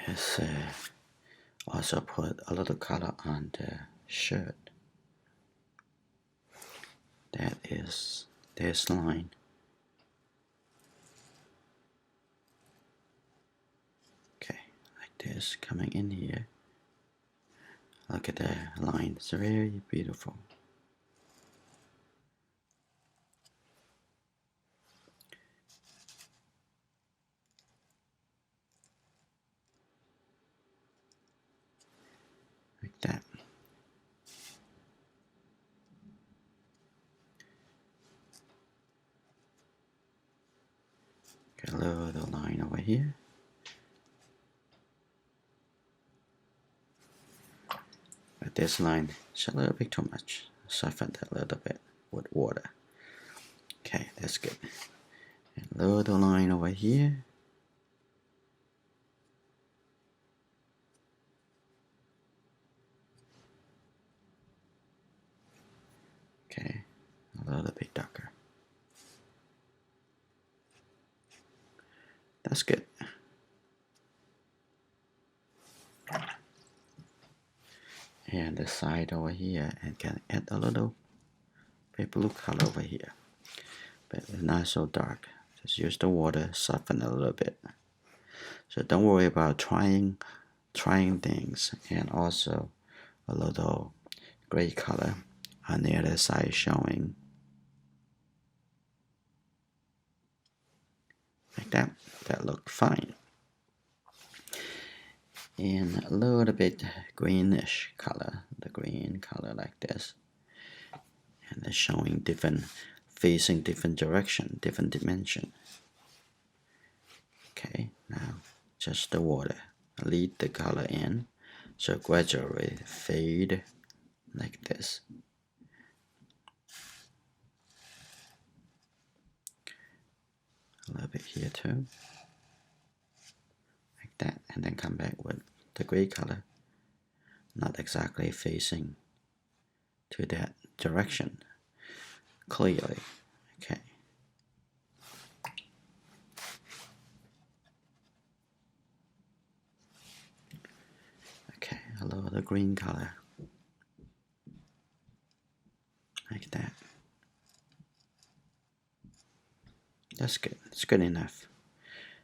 Let's also put a little color on the shirt. That is this line. Okay, like this coming in here. Look at the line, it's very beautiful. Like that. Get a little line over here. But this line is a little bit too much. Soften that a little bit with water. Okay, that's good. And a little line over here. Okay, a little bit darker. That's good. And the side over here, and can add a little bit blue color over here, but not so dark. Just use the water, soften a little bit. So don't worry about trying things. And also a little gray color on the other side showing, like that. That look fine. And a little bit greenish color, the green color like this, and it's showing different, facing different direction, different dimension. Okay, now just the water, lead the color in, so gradually fade like this. A little bit here too, like that, and then come back with the gray color, not exactly facing to that direction clearly. Okay. Okay, a little green color, like that. That's good. It's good enough.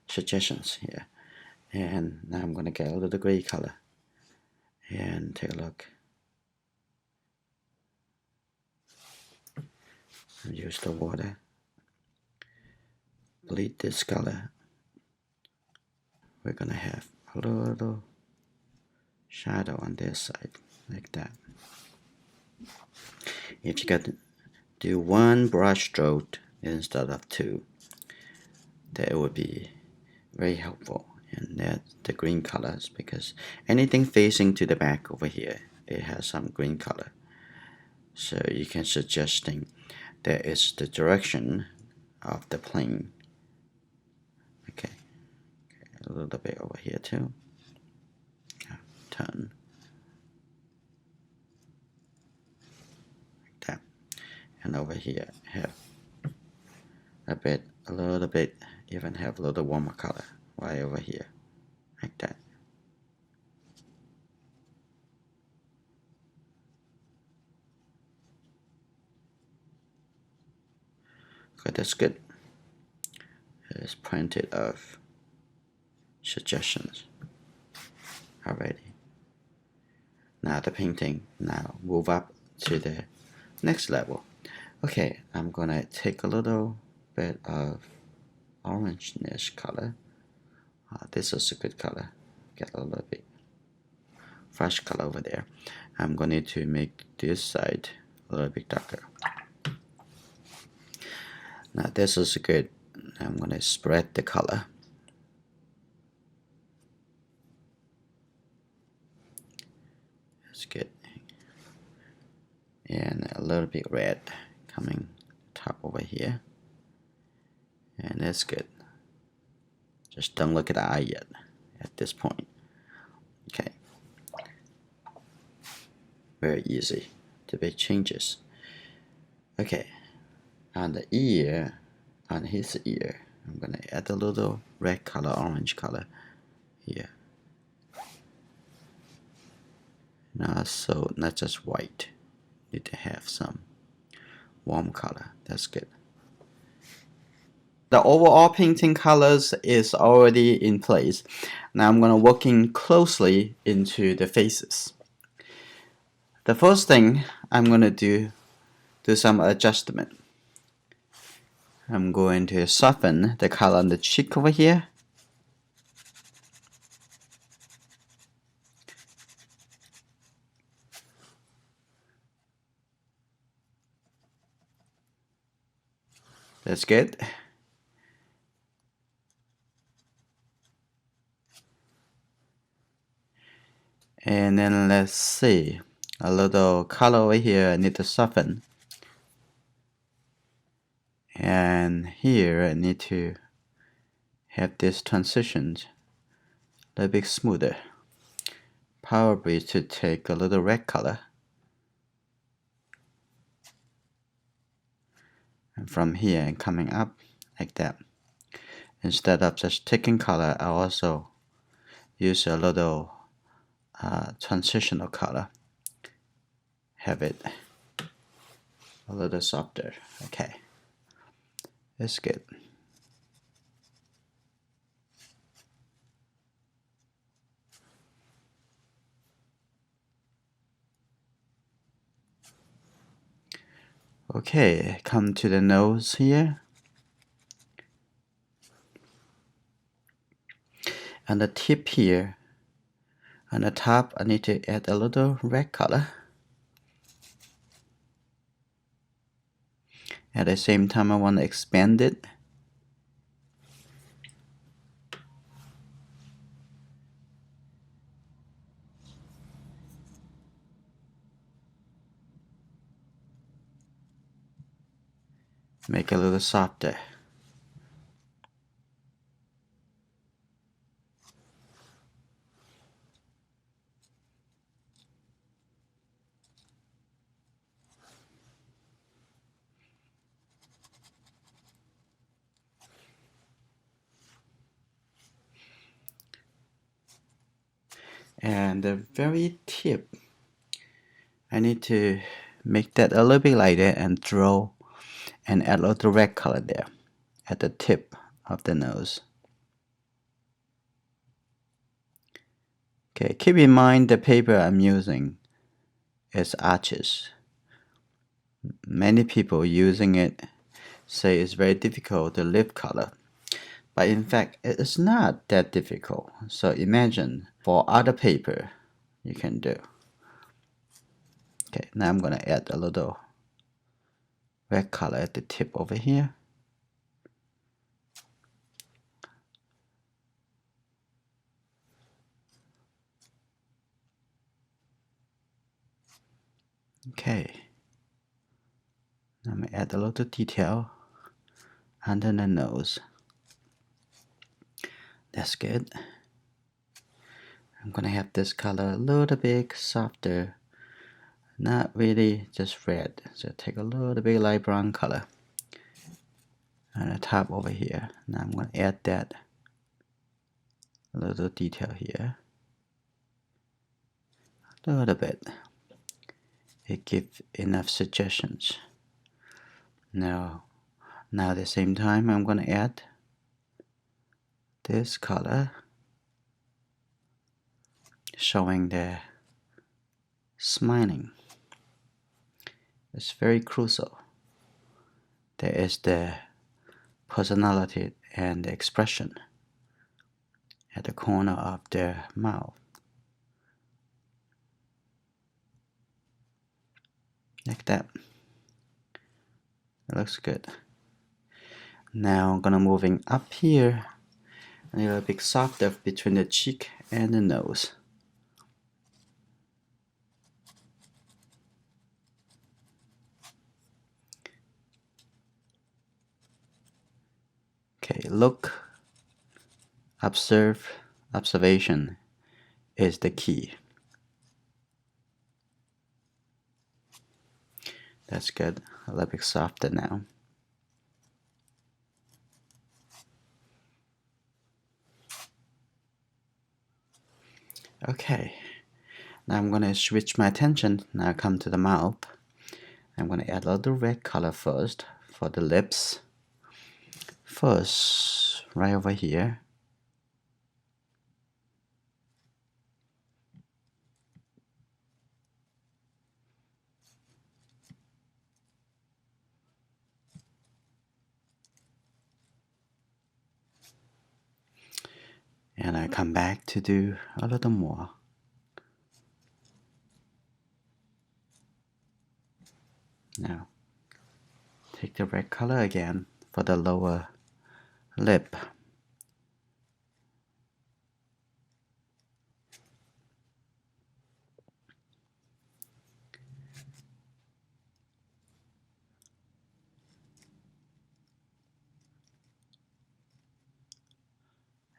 Suggestions here. And now I'm going to get a little gray color and take a look. Use the water. Bleed this color. We're going to have a little shadow on this side, like that. If you could do one brush stroke instead of two, that would be very helpful. And that's the green colors, because anything facing to the back over here, it has some green color. So you can suggesting that is the direction of the plane. Okay, a little bit over here too. Turn like that, and over here have a little bit, even have a little warmer color right over here, like that. Okay, that's good. There's plenty of suggestions already. Now the painting, now move up to the next level. Okay, I'm gonna take a little bit of orangeness color. This is a good color. Get a little bit fresh color over there. I'm going to make this side a little bit darker. Now this is good. I'm going to spread the color. That's good. And a little bit red coming top over here. And that's good. Just don't look at the eye yet at this point. Okay. Very easy to make changes. Okay. On the ear, on his ear, I'm gonna add a little red color, orange color here. Now, so not just white. Need to have some warm color. That's good. The overall painting colors is already in place. Now I'm gonna working closely into the faces. The first thing I'm gonna do some adjustment. I'm going to soften the color on the cheek over here. That's good. And then let's see, a little color over here I need to soften. And here I need to have this transition a little bit smoother. Probably to take a little red color. And from here and coming up like that. Instead of just taking color, I also use a little transitional color. Have it a little softer. Okay, that's good. Okay, come to the nose here. And the tip here, on the top, I need to add a little red color. At the same time, I want to expand it. Make it a little softer. And the very tip, I need to make that a little bit lighter and draw and add a little red color there. at the tip of the nose. Okay, keep in mind the paper I'm using is arches. Many people using it say it's very difficult to lift color, but in fact it is not that difficult. So imagine for other paper you can do. Okay, now I'm gonna add a little red color at the tip over here. Okay, I'm gonna add a little detail under the nose. That's good. I'm gonna have this color a little bit softer, not really just red. So take a little bit light brown color on the top over here. Now I'm gonna add that little detail here, a little bit. It gives enough suggestions. Now at the same time, I'm gonna add this color, showing the smiling. It's very crucial. There is the personality and the expression at the corner of the mouth. Like that. It looks good. Now I'm gonna moving up here a little bit softer between the cheek and the nose. Okay, look, observation is the key. That's good. A little bit softer now. Okay, now I'm gonna switch my attention. Now come to the mouth. I'm gonna add a little red color first for the lips. First, right over here. And I come back to do a little more. Now, take the red color again for the lower lip.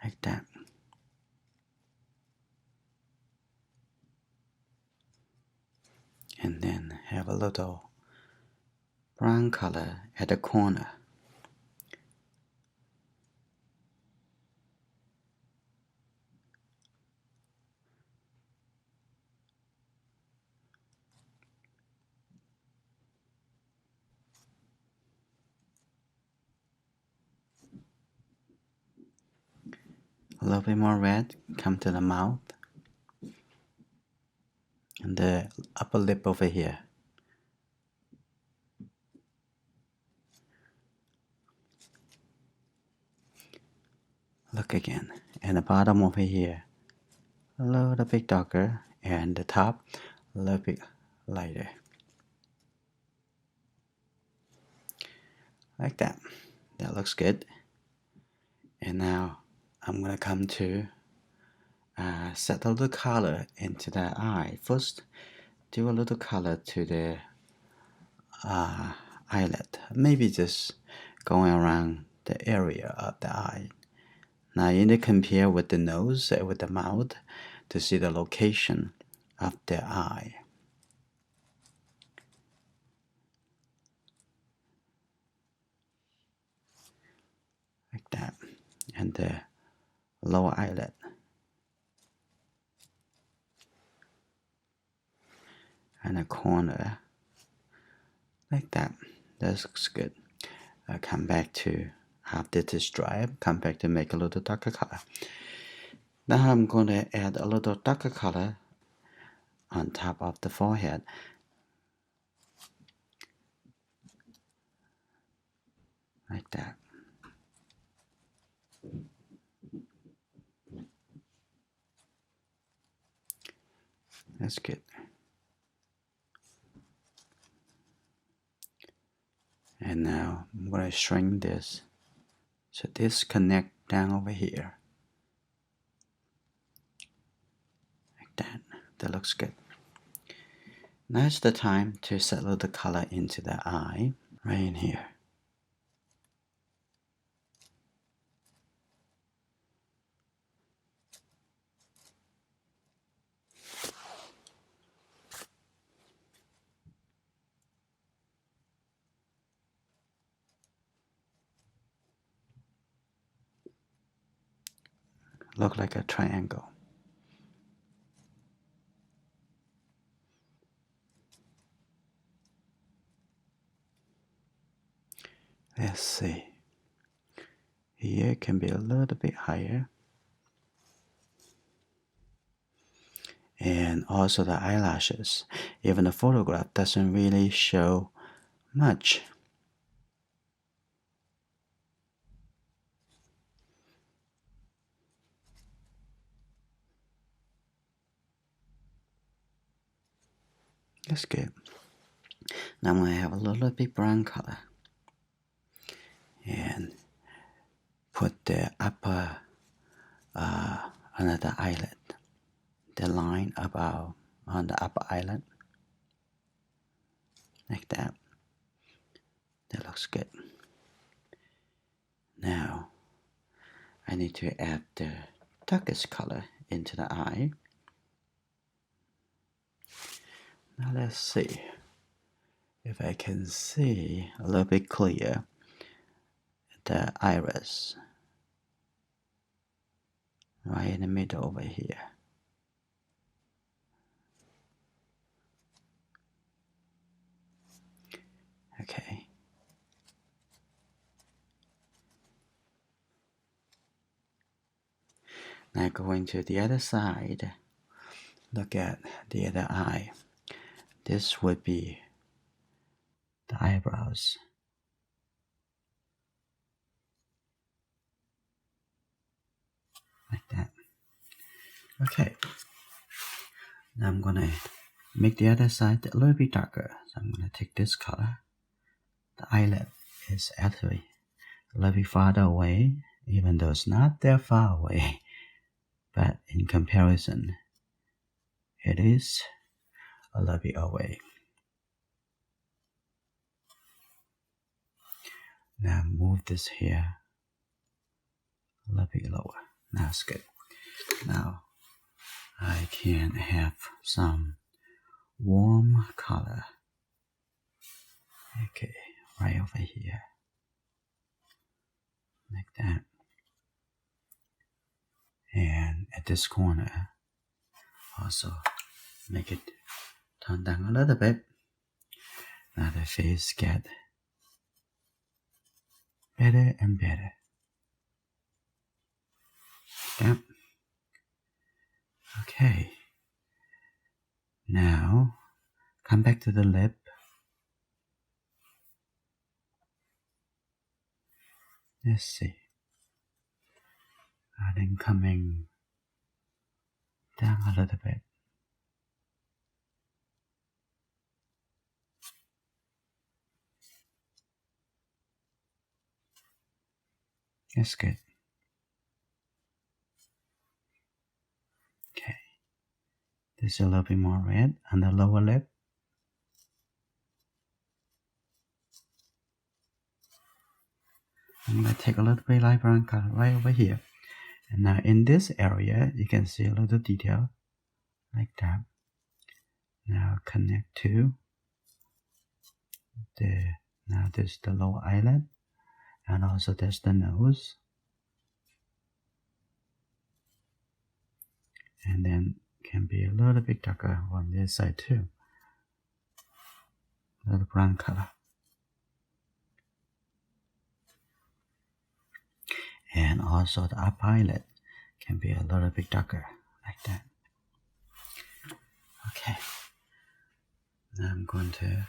Like that. And then have a little brown color at the corner. A little bit more red, come to the mouth and the upper lip over here. Look again, and the bottom over here, a little bit darker, and the top a little bit lighter. Like that. That looks good. And now I'm gonna come to set a little color into the eye. First, do a little color to the eyelid. Maybe just going around the area of the eye. Now you need to compare with the nose, with the mouth, to see the location of the eye. Like that. And the lower eyelid. And a corner. Like that. That looks good. I'll come back to After it is dry, come back to make a little darker color. Now I'm going to add a little darker color on top of the forehead. Like that. That's good. And now I'm going to shrink this. So this connect down over here. Like that. That looks good. Now it's the time to set a little color into the eye. Right in here. Look like a triangle. Let's see. Here it can be a little bit higher. And also the eyelashes. Even the photograph doesn't really show much. That's good. Now I'm going to have a little bit brown color. And put the upper, another eyelid. The line about on the upper eyelid. Like that. That looks good. Now, I need to add the darkest color into the eye. Now let's see if I can see a little bit clear the iris right in the middle over here. Okay. Now going to the other side, look at the other eye. This would be the eyebrows. Like that. Okay. Now I'm gonna make the other side a little bit darker. So I'm gonna take this color. The eyelid is actually a little bit farther away, even though it's not that far away. But in comparison, it is a little bit away. Now move this here a little bit lower. Now it's good. Now I can have some warm color. Okay, right over here. Like that. And at this corner, also make it turn down a little bit. Now the face get better and better. Yep. Okay. Now come back to the lip. Let's see. And then coming down a little bit. That's good. Okay. There's a little bit more red on the lower lip. I'm going to take a little bit light brown color right over here. And now in this area, you can see a little detail like that. Now connect to now there's the lower eyelid, and also there's the nose. And then can be a little bit darker on this side too. A little brown color. also the upper eyelid can be a little bit darker, like that. Okay. Now I'm going to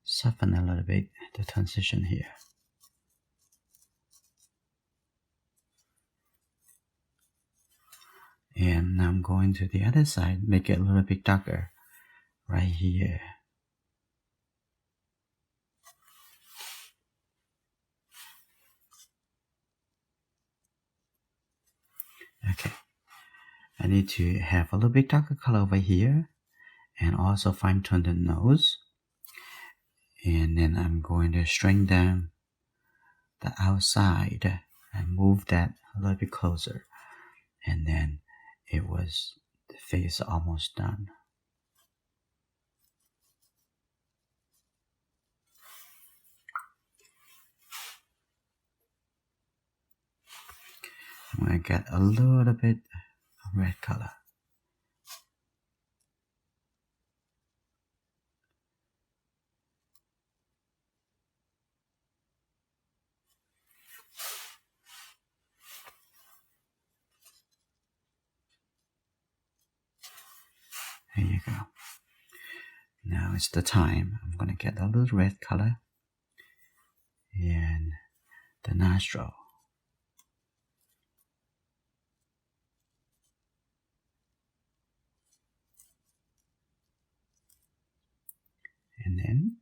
soften a little bit the transition here. And now I'm going to the other side, make it a little bit darker right here. Okay. I need to have a little bit darker color over here and also fine tune the nose. And then I'm going to shrink down the outside and move that a little bit closer. And then the face almost done. I'm going to get a little bit of red color. There you go. Now it's the time. I'm going to get a little red color and the nostril. And then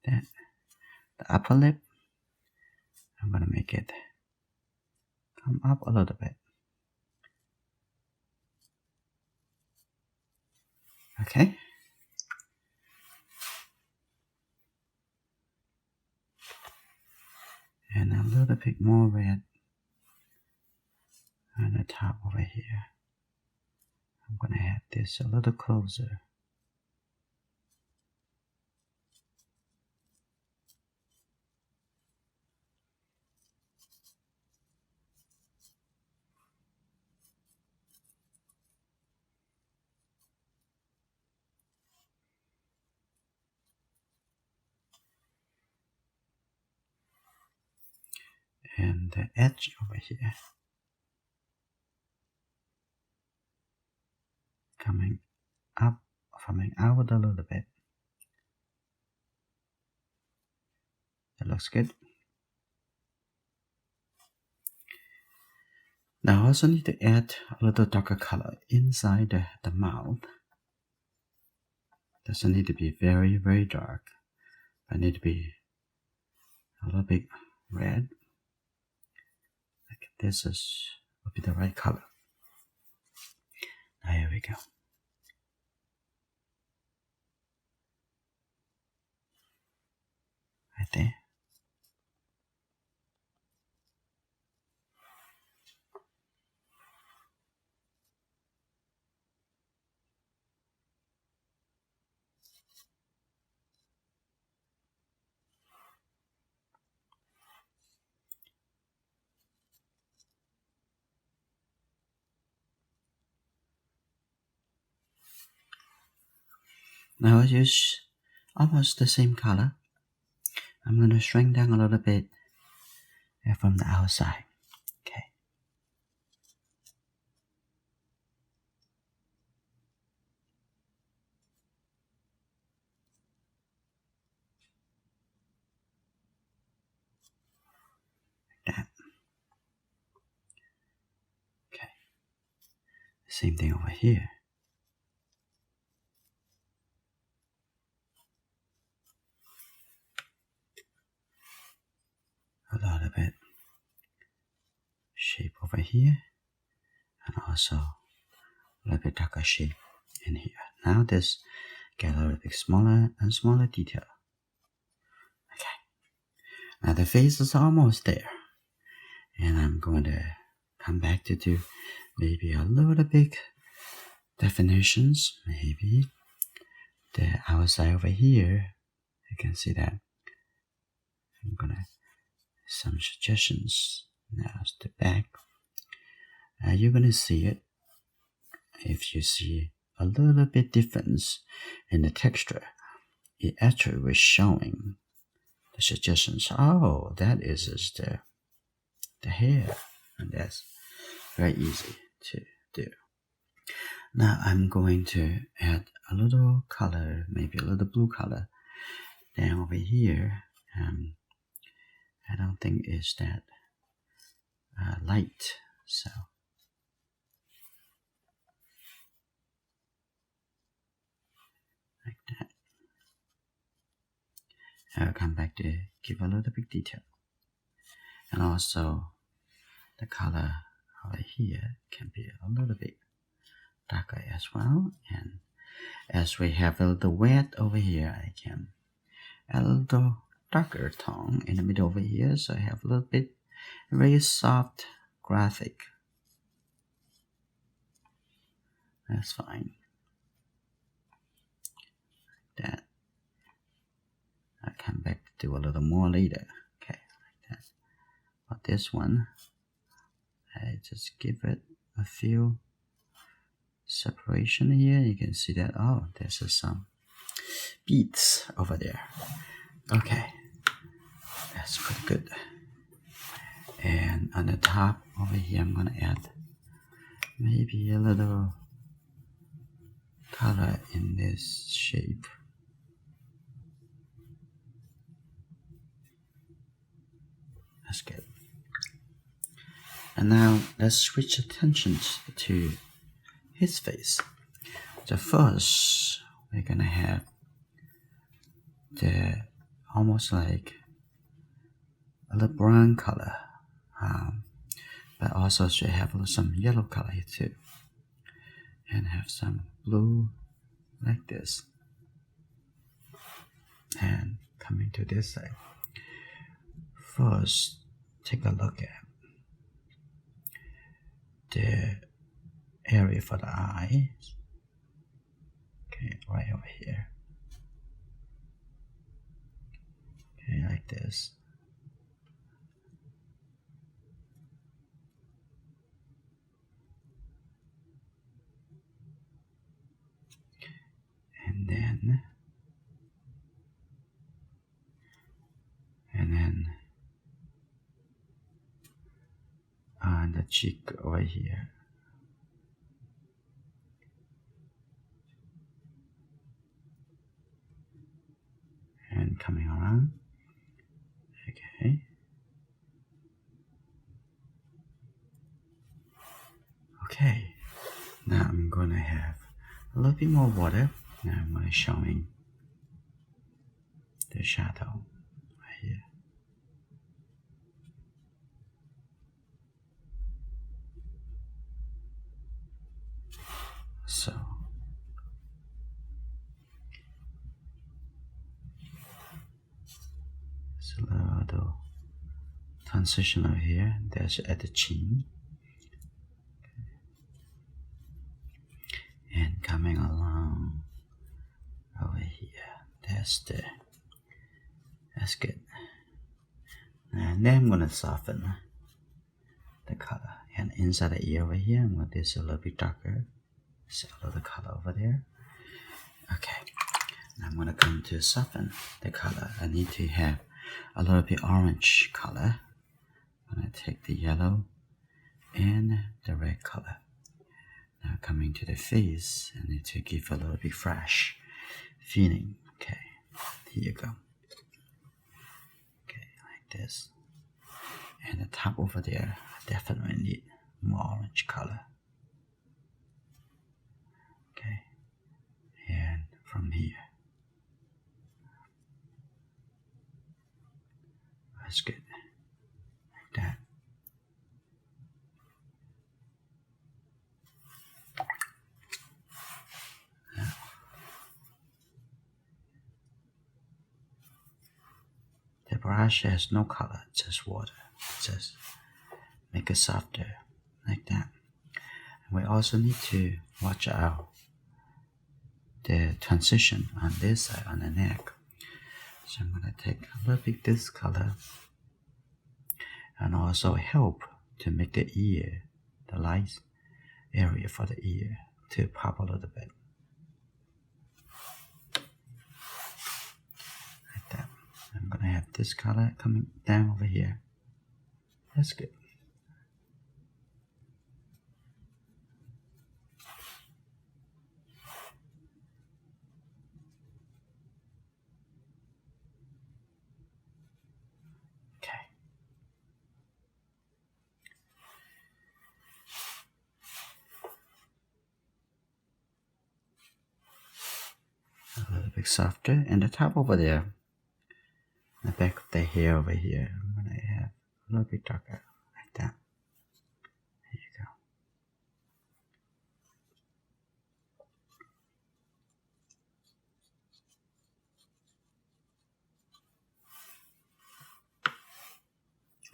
the upper lip, I'm going to make it come up a little bit. Okay. And a little bit more red on the top over here. I'm going to have this a little closer. And the edge over here coming out a little bit. That looks good. Now I also need to add a little darker color inside the mouth. Doesn't need to be very, very dark. I need to be a little bit red. Like this would be the right color. Now here we go. Right there. Now I use almost the same color. I'm going to shrink down a little bit from the outside. Okay. Like that. Okay. Same thing over here. A little bit shape over here, and also a little bit darker shape in here. Now this get a little bit smaller and smaller detail. Okay. Now the face is almost there, and I'm going to come back to do maybe a little bit definitions. Maybe the outside over here, you can see that. I'm gonna some suggestions. Now the back. You're gonna see it if you see a little bit difference in the texture. It actually was showing the suggestions. Oh, that is just the hair, and that's very easy to do. Now I'm going to add a little color, maybe a little blue color. Then over here, I don't think it's that light, so like that. I'll come back to give a little bit detail, and also the color over here can be a little bit darker as well. And as we have a little wet over here, I can add a little darker tone in the middle over here, so I have a little bit very soft graphic. That's fine. Like that. I'll come back to do a little more later. Okay, like that. But this one, I just give it a few separation here. You can see that, oh, there's some beads over there. Okay, that's pretty good. And on the top over here, I'm gonna add maybe a little color in this shape. That's good. And now let's switch attention to his face. So first, we're gonna have the almost like a little brown color, but also should have some yellow color here too, and have some blue like this. And coming to this side, first take a look at the area for the eyes. Okay, right over here. Okay, like this. And then on the cheek over here. And coming around. Okay. Okay. Now I'm gonna have a little bit more water. Now I'm gonna showing the shadow right here. So it's a little transition over here. That's at the chin. And coming along over here. That's good. And then I'm gonna soften the color. And inside the ear over here, I'm gonna do this a little bit darker. So a little color over there. Okay. Now I'm gonna come to soften the color. I need to have a little bit orange color. I'm gonna take the yellow and the red color. Now coming to the face, I need to give a little bit fresh feeling. Okay, here you go. Okay, like this. And the top over there, I definitely need more orange color. Okay, and from here. That's good. Like that. Now, the brush has no color, just water. Just make it softer, like that. And we also need to watch out the transition on this side, on the neck. So I'm gonna take a little bit this color and also help to make the ear, the light area for the ear to pop a little bit. Like that. I'm gonna have this color coming down over here. That's good. Okay. A little bit softer, and the top over there. The back of the hair over here, I'm gonna have a little bit darker, like that. There you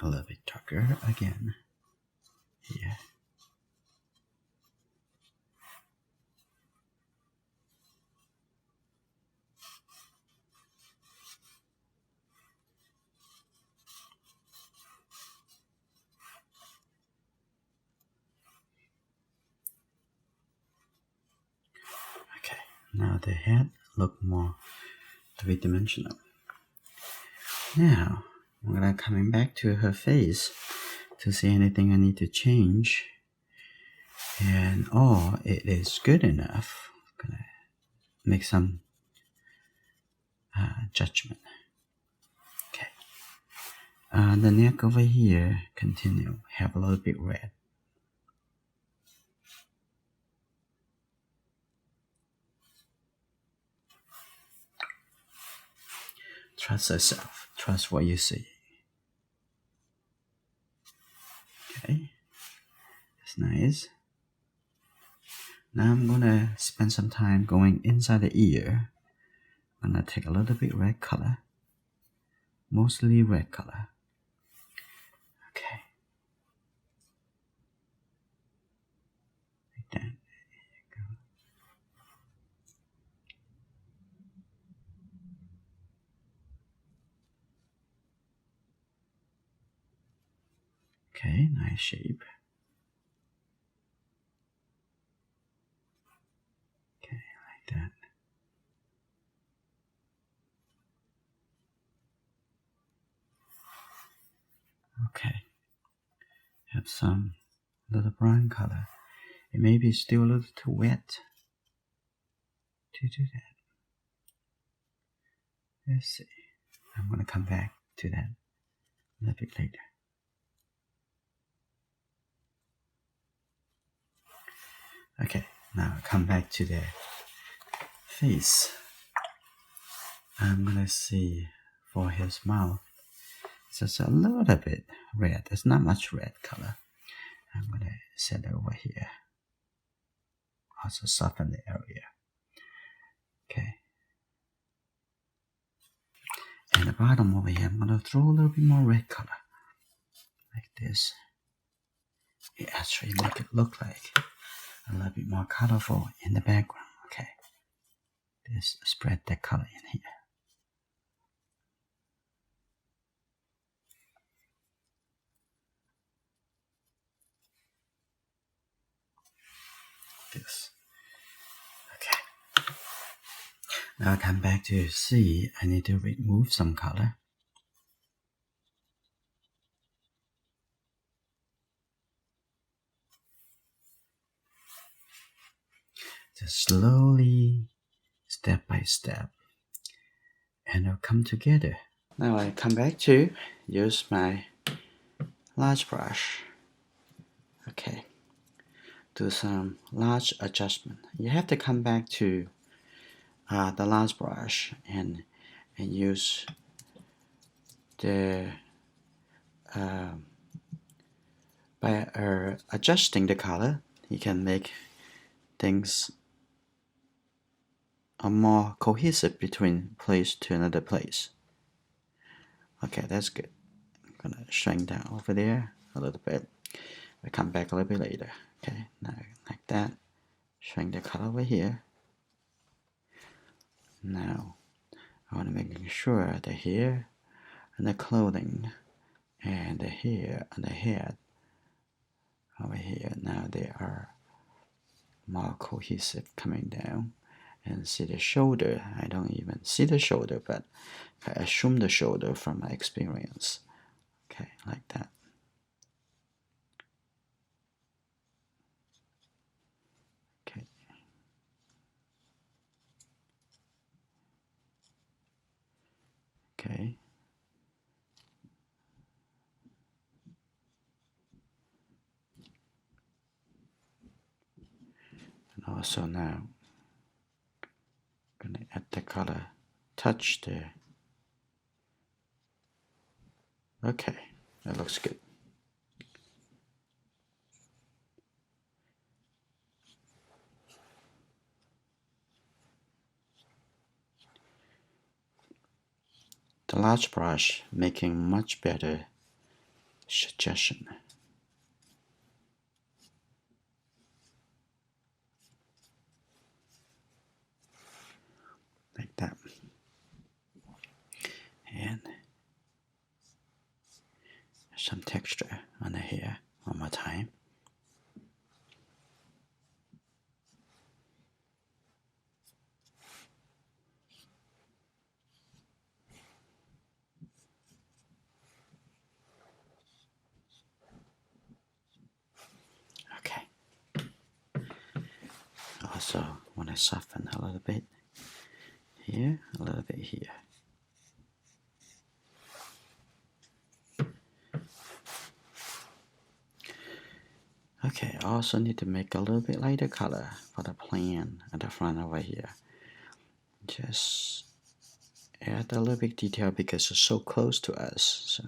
go. A little bit darker again. Here. Okay, now the head look more three-dimensional. Now I'm gonna coming back to her face to see anything I need to change. And it is good enough. I'm gonna make some judgment. Okay. The neck over here continue have a little bit red. Trust yourself. Trust what you see. Okay. That's nice. Now I'm gonna spend some time going inside the ear. I'm gonna take a little bit red color. Mostly red color. Okay. Like that. There you go. Okay, nice shape. Okay, like that. Okay. Have some little brown color. It may be still a little too wet to do that. Let's see. I'm gonna come back to that a little bit later. Okay, now come back to the face. I'm gonna see for his mouth. Just a little bit red. There's not much red color. I'm gonna set it over here. Also soften the area. Okay. And the bottom over here, I'm gonna throw a little bit more red color. Like this. It actually make it look like a little bit more colorful in the background. Okay. Just spread the color in here. This. Okay. Now I come back to C. I need to remove some color. Just slowly, step by step, and it'll come together. Now I come back to use my large brush. Okay. Do some large adjustment. You have to come back to the large brush and use the by adjusting the color, you can make things more cohesive between place to another place. Okay, that's good. I'm gonna shrink down over there a little bit. I'll come back a little bit later. Okay, now like that. Shrink the color over here. Now I want to make sure the hair and the clothing and the hair and the head over here, now they are more cohesive coming down, and see the shoulder. I don't even see the shoulder, but I assume the shoulder from my experience. Okay, like that. Okay. Okay. And also now, I'm gonna add the color touch there. Okay, that looks good. The large brush making much better suggestion. Like that. And some texture on the hair one more time. Okay. Also want to soften a little bit here, a little bit here. Okay, I also need to make a little bit lighter color for the plan at the front over here. Just add a little bit detail because it's so close to us. So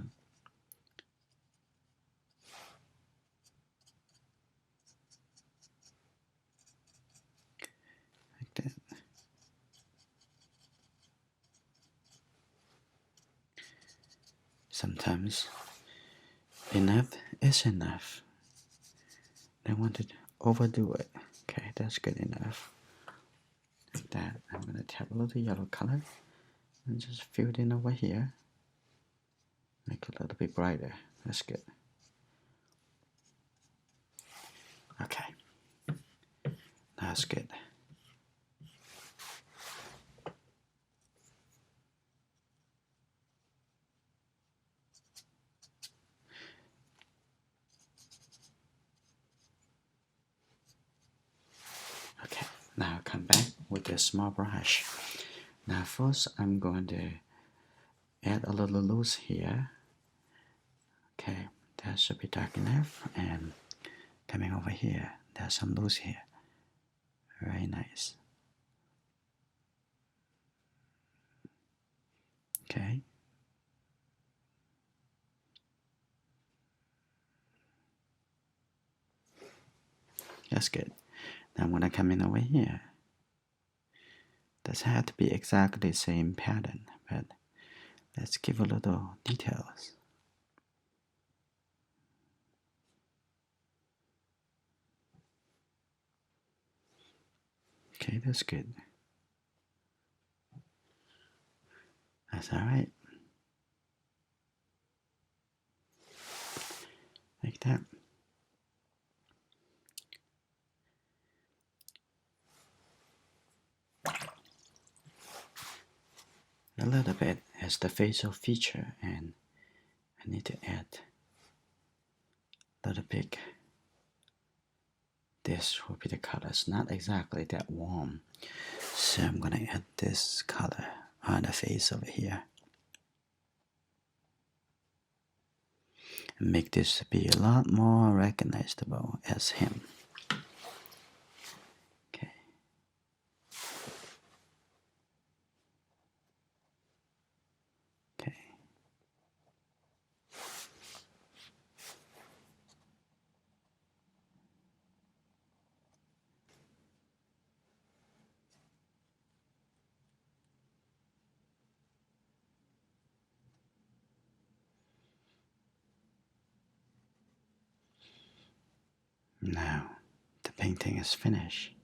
like that. Sometimes enough is enough. I want to overdo it. Okay, that's good enough. Like that. I'm gonna tap a little yellow color and just fill it in over here. Make it a little bit brighter. That's good. Okay, that's good. Okay, now come back with a small brush. Now first I'm going to add a little loose here. Okay, that should be dark enough. And coming over here, there's some loose here. Very nice. Okay. That's good. Now I'm gonna come in over here. Doesn't have to be exactly the same pattern, but let's give a little details. Okay, that's good. That's alright. Like that. A little bit as the facial feature, and I need to add a little bit. This will be the color. It's not exactly that warm, so I'm gonna add this color on the face over here and make this be a lot more recognizable as him. Okay. Okay. Now the painting is finished.